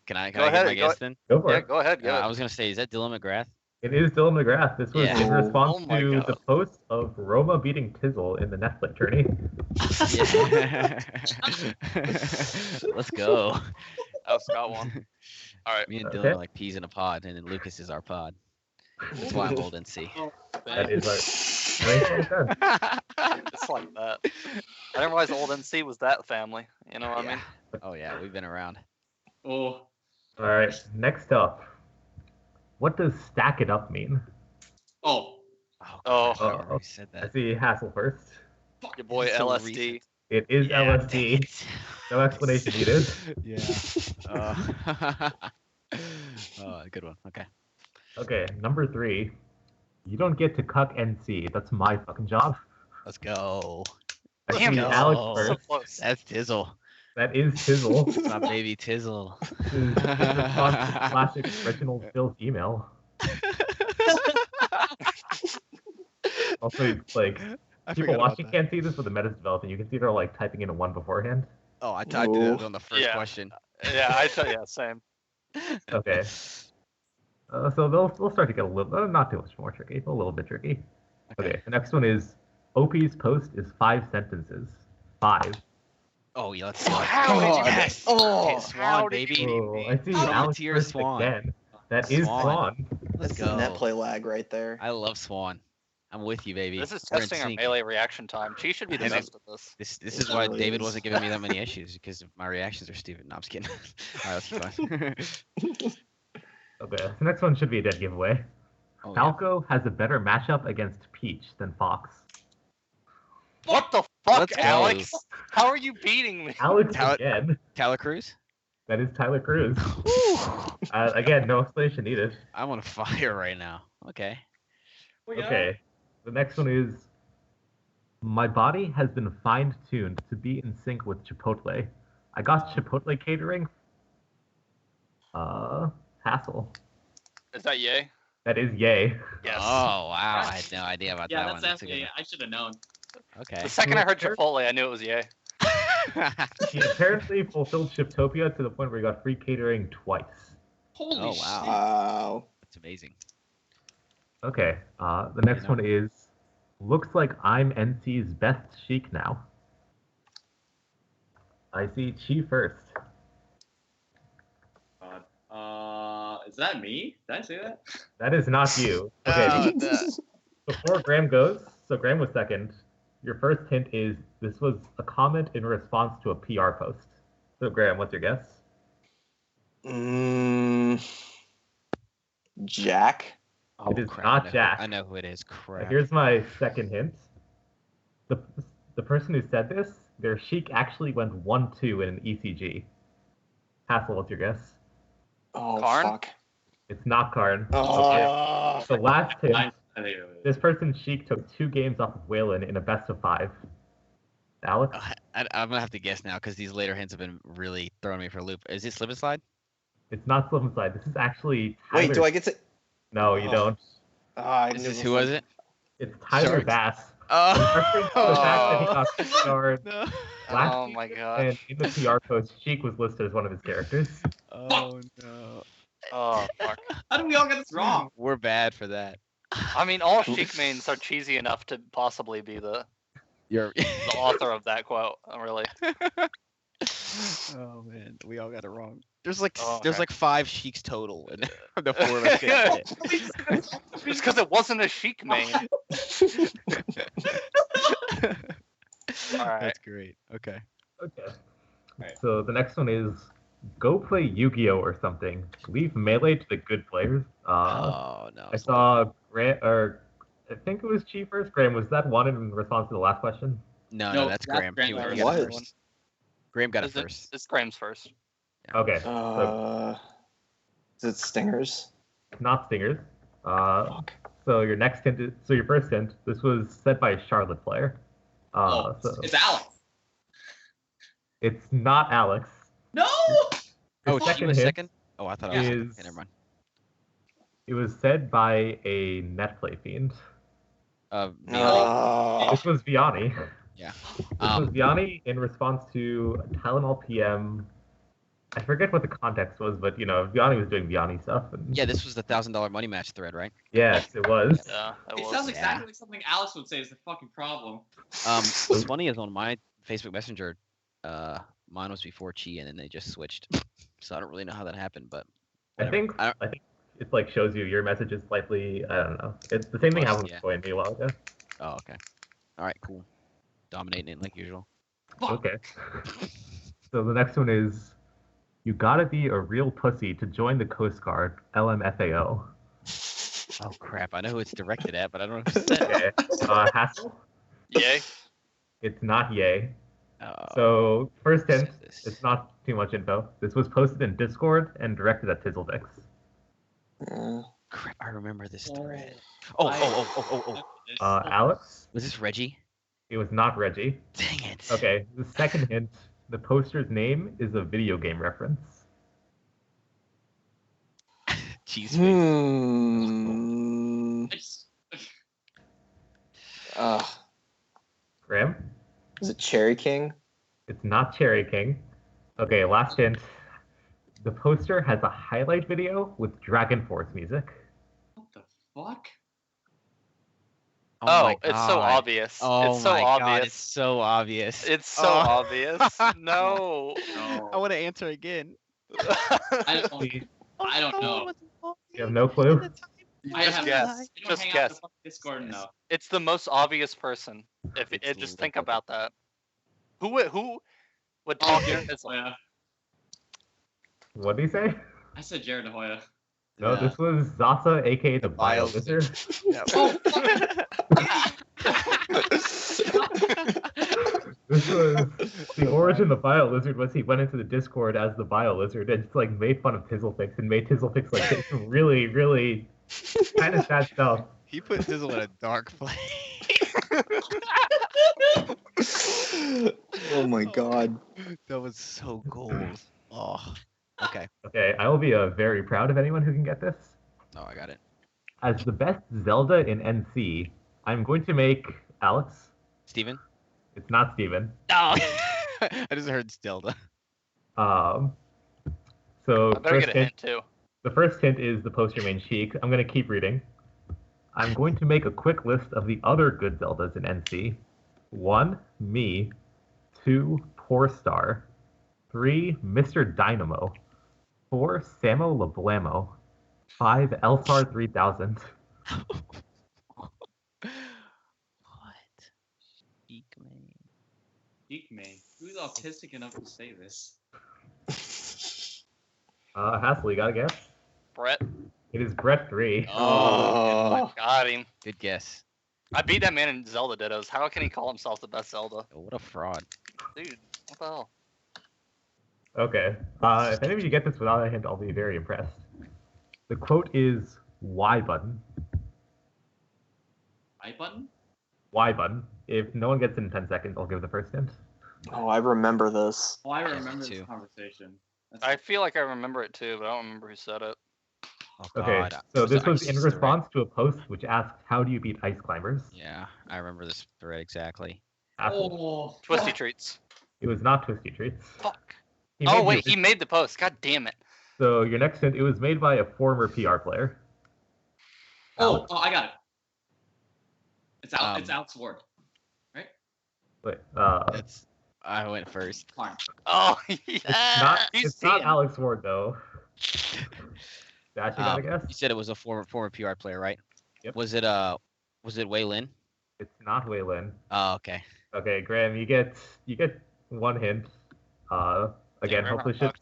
Can I Go give ahead, my guess then? Go for Yeah, it. go ahead. Go I ahead. was gonna say, is that Dylan McGrath? It is Dylan McGrath. This was Yeah. in response Oh my to God. the post of Roma beating Tizzle in the Netflix tourney. Yeah. Let's go. Alex got one. All right. Me and Dylan Okay. are like peas in a pod, and then Lucas is our pod. That's why I'm old NC. That is that makes a lot of sense. It's like that. I didn't realize old NC was that family. You know what I mean? Oh yeah, we've been around. Oh. All right, next up. What does stack it up mean? Oh. Oh. crap, I already said I that. see Hassel first. Your boy This is so LSD. recent. It is Yeah, dang LSD. it. No explanation needed. Yeah. Oh, good one. Okay. Okay, number 3. You don't get to cuck NC. That's my fucking job. Let's go. I Damn see it. Alex Oh. So first. close. That's Tizzle. That is Tizzle. That's my baby Tizzle. This is response to classic Reginald Phil's email. Also, I people forgot about watching that. can't see this, but the meta's developing. You can see they're typing in a 1 beforehand. Oh, I typed it on the first Yeah. question. Yeah, I tell you, same. Okay. So they'll start to get a little, not too much more tricky, a little bit tricky. Okay, the next one is OP's post is 5 sentences. 5. Oh, yeah, let's go. How did you Yes. Oh, Okay, Swan, did baby. Oh, I see Throw it Alex to your first Swan. again. That is Swan. Swan. Let's That's go. net play lag right there. I love Swan. I'm with you, baby. This is We're in testing our sync. melee reaction time. She should be the I know. best at this. This It is why really David is. wasn't giving me that many issues, because my reactions are stupid. No, I'm just kidding. All right, let's keep going. Okay, the next one should be a dead giveaway. Oh, yeah. Falco has a better matchup against Peach than Fox. What the fuck, Let's go. Alex? How are you beating me? Alex Tyler- again. Tyler Cruz? That is Tyler Cruz. Whew. Again, no explanation needed. I'm on fire right now. Okay. Okay, the next one is my body has been fine-tuned to be in sync with Chipotle. I got Chipotle catering. Hassle. Is that yay? That is yay. Yes. Oh, wow. I had no idea about Yeah, that one. that's a good definitely. I should have known. one. Okay. The second I heard Chipotle, I knew it was yay. He apparently fulfilled Chiptopia to the point where he got free catering twice. Holy Oh, shit. wow. Wow. That's amazing. Okay, the next one is looks like I'm NC's best Sheik now. I see Chi first. Is that me? Did I say that? That is not you. Okay, Oh, before Graham goes, so Graham was second. Your first hint is this was a comment in response to a PR post. So Graham, what's your guess? Jack. Oh, It is crap. not Jack. I know who it is. Crap. Here's my second hint. The person who said this, their Sheik actually went 1-2 in an ECG. Hassel, what's your guess? Oh, Karn? fuck. It's not Karn. Oh. The last hint, I think it was. this person's Sheik took 2 games off of Whalen in a best of 5. Alex? I'm gonna have to guess now because these later hints have been really throwing me for a loop. Is it slip and slide? It's not Slip and Slide. This is actually Tyler. Wait, do I get to? No, you don't. I This knew is who was it? It's Tyler Sorry. Bass. Oh, Referring to the fact that he got PR'd no. last Oh my god. and in the PR post, Sheik was listed as one of his characters. Oh no. Oh fuck. How did we all get this wrong? We're bad for that. I mean, all Sheik mains are cheesy enough to possibly be the You're. the author of that quote. Really. Oh man, we all got it wrong. There's like Oh, there's okay. like 5 Sheiks total, and the 4 of us get it. It's because it wasn't a Sheik main. Alright. That's great. Okay. Okay. Right. So the next one is go play Yu-Gi-Oh or something. Leave Melee to the good players. Oh no. I saw Grant, or I think it was Chi first. Graham, was that one in response to the last question? No, No, that's that's Graham. Graham. He What? got it What? first. Graham got it first. It's Graham's first. Okay. So Is it Stingers? not Stingers. Fuck. So your next hint is, so your first hint, this was said by a Charlotte player. So It's Alex. it's not Alex. No. The Oh, she second was hint second? Oh, I thought I was second. is- Okay, never mind. It was said by a Netplay fiend. Vianney? This was Vianney. Yeah. This was Vianney in response to Tylenol PM. I forget what the context was, but Vianney was doing Vianney stuff. And Yeah, this was the $1,000 money match thread, right? yes, it was. Yeah, It was. sounds exactly like something Alex would say is the fucking problem. What's funny is on my Facebook Messenger, mine was before Chi, and then they just switched. So I don't really know how that happened, but I think it like shows you your message is slightly, I don't know. It's the same thing Plus, happened yeah. with Boy and me a while ago. Oh, okay. All right, cool. Dominating it like usual. Fuck. Okay. So the next one is, you gotta be a real pussy to join the Coast Guard, LMFAO. Oh crap! I know who it's directed at, but I don't know who said it. Okay. Hassel? Yay. It's not yay. Oh, So first what hint, is this? it's not too much info. This was posted in Discord and directed at Tizzlefix. Crap! I remember this Oh. thread. I- Alex? Was this Reggie? It was not Reggie. Dang it. Okay, the second hint, the poster's name is a video game reference. Cheese face. It's- Graham? Is it Cherry King? It's not Cherry King. Okay, last hint. The poster has a highlight video with Dragon Force music. What the fuck? my It's so God. obvious. Oh it's so my obvious. God! It's so obvious. It's so Oh. obvious. No. I want to answer again. I don't, Please, I don't know. you have no clue? I Just have guess. I don't Just hang out in guess. the fucking Discord enough. It's the most obvious person. If It's just think Lil- about that. Who would talk Jared to Tizzle? Hoya. What did he say? I said Jared Hoya. No, this was Zasa, aka the Bio Lizard. Oh, This was the origin of Bio Lizard was he went into the Discord as the Bio Lizard and just like made fun of Tizzlefix and made Tizzlefix like say some really, really kind of sad stuff. He put Dizzle in a dark place. Oh my god. That was so gold. Oh. Okay. Okay, I will be very proud of anyone who can get this. Oh, I got it. As the best Zelda in NC, I'm going to make Alex. Steven? It's not Steven. No. I just heard Stilda. So I better get a hint too. the first hint is the poster main Sheik. I'm going to keep reading. I'm going to make a quick list of the other good Zeldas in NC. 1, me. 2, Poor Star. 3, Mr. Dynamo. 4, Samo Lablamo. 5, Elsar 3000. What? Beakman. Geekman. Who's autistic enough to say this? Hassel, you got a guess? Brett. It is Brett 3. Oh. Got him. Good guess. I beat that man in Zelda Dittos. How can he call himself the best Zelda? Oh, what a fraud. Dude, what the hell? Okay. If any of you get this without a hint, I'll be very impressed. The quote is Y button. I button? Y button. If no one gets it in 10 seconds, I'll give the first hint. Oh, I remember this. Oh, I Yeah, remember this too. conversation. That's I feel like I remember it too, but I don't remember who said it. Oh, Okay, God. so Was this it was Ice in thread? response to a post which asked, how do you beat ice climbers? Yeah, I remember this thread exactly. Hassel. Oh, Twisty fuck. Treats. It was not Twisty Treats. Fuck. He Oh made wait, the- he made the post. God damn it. So your next hint, it was made by a former PR player. Oh, I got it. It's out. It's Um, Alex Ward. Wait, That's. I went first. Fine. Oh yeah. it's not Alex Ward though. Dash, you got a guess? You said it was a former PR player, right? Yep. Was it Wei Lin? It's not Wei Lin. Oh, okay. Okay, Graham, you get one hint. Again, we're hopefully not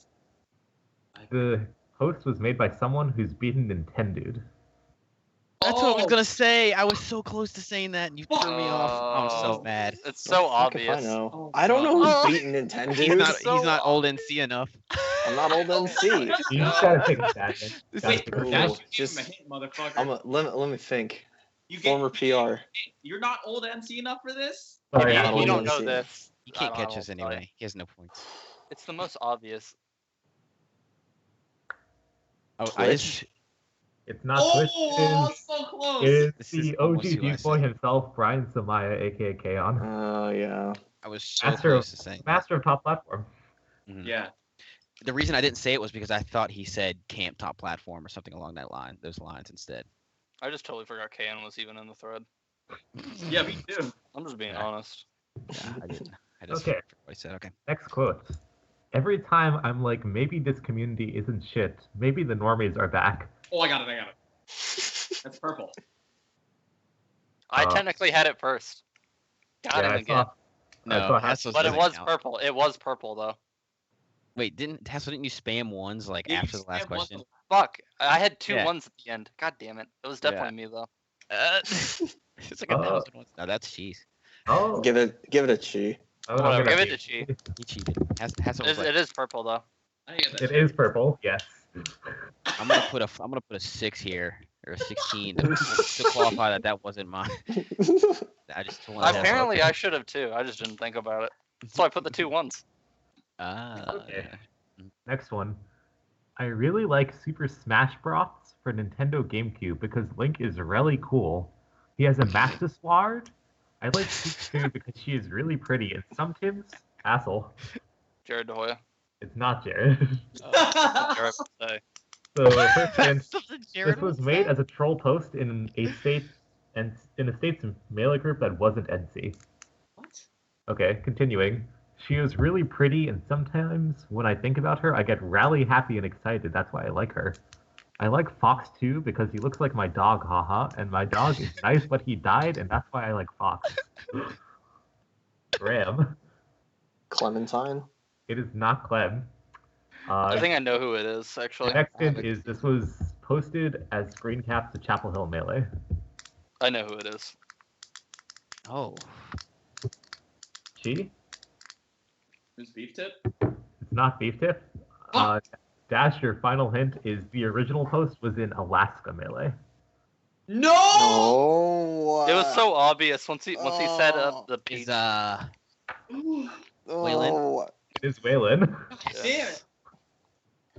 the host was made by someone who's beaten Nintendo. That's what I was Oh. gonna say. I was so close to saying that, and you threw me off. I'm so Oh. mad. It's so Fuck if obvious. I know. Oh, I don't know God. who's beaten Nintendo. He's not old NC enough. I'm not old NC. You just gotta take a stab. Man. This Gotta is take a Ooh, stab. You gave him a hint, motherfucker. Let me think. You Former PR. You're not old MC enough for this? Sorry, Yeah, Ashley. I You don't don't know see this. He can't I catch don't us know. anyway. He has no points. It's the most obvious. Oh, Twitch? It's not Twitch. Oh, so close. It's This is the almost OG who I Duke boy said. himself, Brian Samaya, aka Kaon. Yeah. I was so Master of, close to saying that. master of top platform. Mhm. Yeah. The reason I didn't say it was because I thought he said camp top platform or something along those lines instead. I just totally forgot KN was even in the thread. Yeah, me too. I'm just being Yeah. honest. Yeah, I didn't. I just Okay. forgot what I said. Okay. Next quote. Every time I'm like, maybe this community isn't shit. Maybe the normies are back. Oh, I got it. That's purple. I Uh, technically had it first. Got yeah, him I again. saw No, Hassel Hassel's But it doesn't was count. purple. It was purple though. Wait, didn't you spam ones like Yeah, you after the last spammed one question? Fuck. I had two Yeah. ones at the end. God damn it. It was Yeah. definitely me though. It's like 1,000 ones. No, that's cheese. Oh, Give it a chi. I'm Whatever, gonna give it to Chi. He cheated. Hassel was like, It is purple though. I didn't get that. It is purple, yes. I'm gonna put a 6 here or a 16 to qualify that wasn't mine. I just told him. Apparently I should have too. I just didn't think about it. So I put the 2 ones. Okay. Next one. I really like Super Smash Bros. For Nintendo GameCube because Link is really cool. He has a Master Sword. I like Peach too because she is really pretty. And sometimes, Hassel. Jared De Hoya. It's not Jared. Jared would say. So first hint, Something this Jared was would made say? as a troll post in a state's melee group that wasn't NC. What? Okay, continuing. She was really pretty, and sometimes when I think about her, I get really happy and excited. That's why I like her. I like Fox too because he looks like my dog, haha. And my dog is nice, but he died, and that's why I like Fox. Graham. Clementine. It is not Clem. I think I know who it is actually. Next hint is this was posted as screen caps to Chapel Hill Melee. I know who it is. Oh. She? Who's Beef Tip? It's not Beef Tip. Dash, your final hint is the original post was in Alaska Melee. No! Oh. It was so obvious once he set up the Is page. Oh. It is Waylon. Damn it.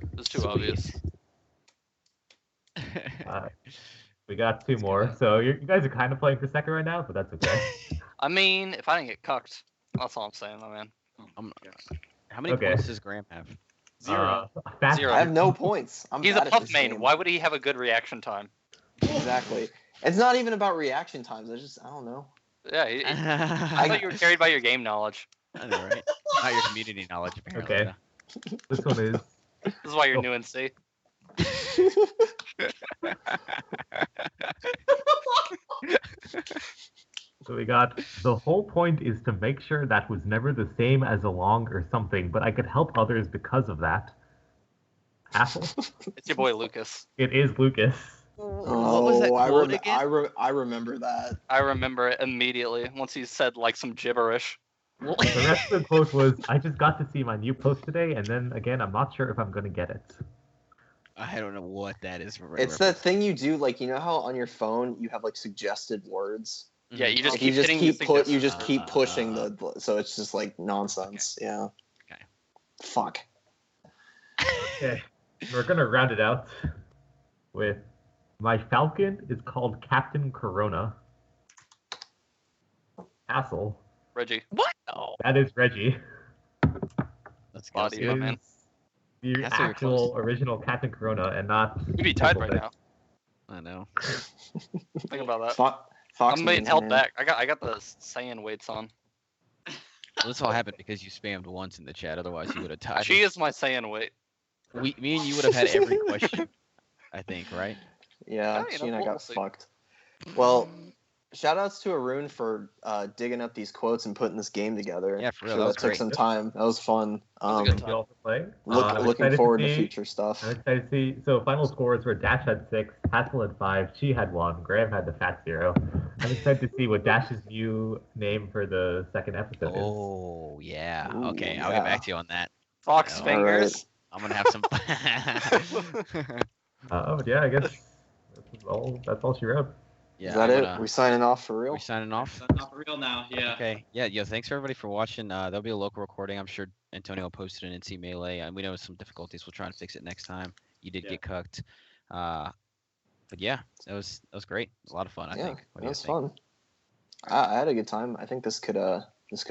It was too obvious. We got 2 more. So you guys are kind of playing for second right now, but that's okay. I mean, if I didn't get cucked, that's all I'm saying, my man. How many Okay. points does Graham have? 0. Fast- Zero. I have no points. I'm He's a bad at puff this main. game. Why would he have a good reaction time? Exactly. It's not even about reaction times. I don't know. Yeah, I thought you were carried by your game knowledge. I know, right? Not your community knowledge, apparently. Okay. This one is This is why you're new in C. so we got the whole point is to make sure that was never the same as along or something, but I could help others because of that. Apple. It's your boy Lucas. It is Lucas. What was that quote again? I remember that. I remember it immediately once he said like some gibberish. The rest of the quote was, I just got to see my new post today, and then again, I'm not sure if I'm going to get it. I don't know what that is. It's that thing you do, like, you know how on your phone you have like suggested words. Yeah, you just Like, keep hitting the you suggestions. just keep pushing so it's just like nonsense. Yeah. Okay. Fuck. Okay, we're going to round it out with, my falcon is called Captain Corona. Hassel. Reggie. What? Oh, That is Reggie. let's go. Body, my man. The That's very actual close. original Captain Corona and not... You'd be tied right now. I know. Think about that. Fox I'm being means, held man. back. I got the Saiyan weights on. Well, this all happened because you spammed once in the chat. Otherwise, you would have tied. She is my Saiyan weight. Me and you would have had every question. I think, right? Yeah, Oh, you she and know, I we'll got see. fucked. Well, shout outs to Arun for digging up these quotes and putting this game together. Yeah, for real, Sure, that was that took great. some time. That was fun. was a good Thank you all for playing. I'm Looking excited forward to see- future stuff. I'm excited to see. So final scores were Dash had 6, Hassel had 5, Chi had 1, Graham had the fat 0. I'm excited to see what Dash's new name for the second episode is. Oh yeah. Ooh, Okay, I'll yeah. get back to you on that. Fox All fingers. I'm gonna have some. But yeah, I guess that's all she wrote. Yeah, Is that I'm it? gonna- We signing off for real? we signing off? Not for real now. Yeah. Okay. Yeah. Yo, thanks everybody for watching. There'll be a local recording. I'm sure Antonio will post it in NC Melee. And we know some difficulties. We'll try and fix it next time. You did Yeah. get cucked. But yeah, that was great. It was a lot of fun. I Yeah, think. What that do you was think? fun. I had a good time. I think this could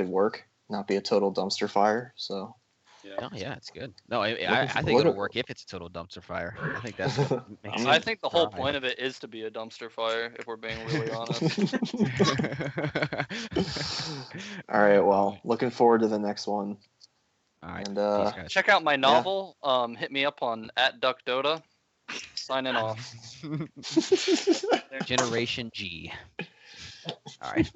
work. Not be a total dumpster fire. So. Oh yeah, it's good. No, I think What it'll a- work if it's a total dumpster fire. I think that's what makes I it think the whole thrive. point of it is to be a dumpster fire, if we're being really honest. All right. Well, looking forward to the next one. All right. And Peace, guys. Check out my novel. Hit me up on @DuckDota. Signing off. Generation G. All right.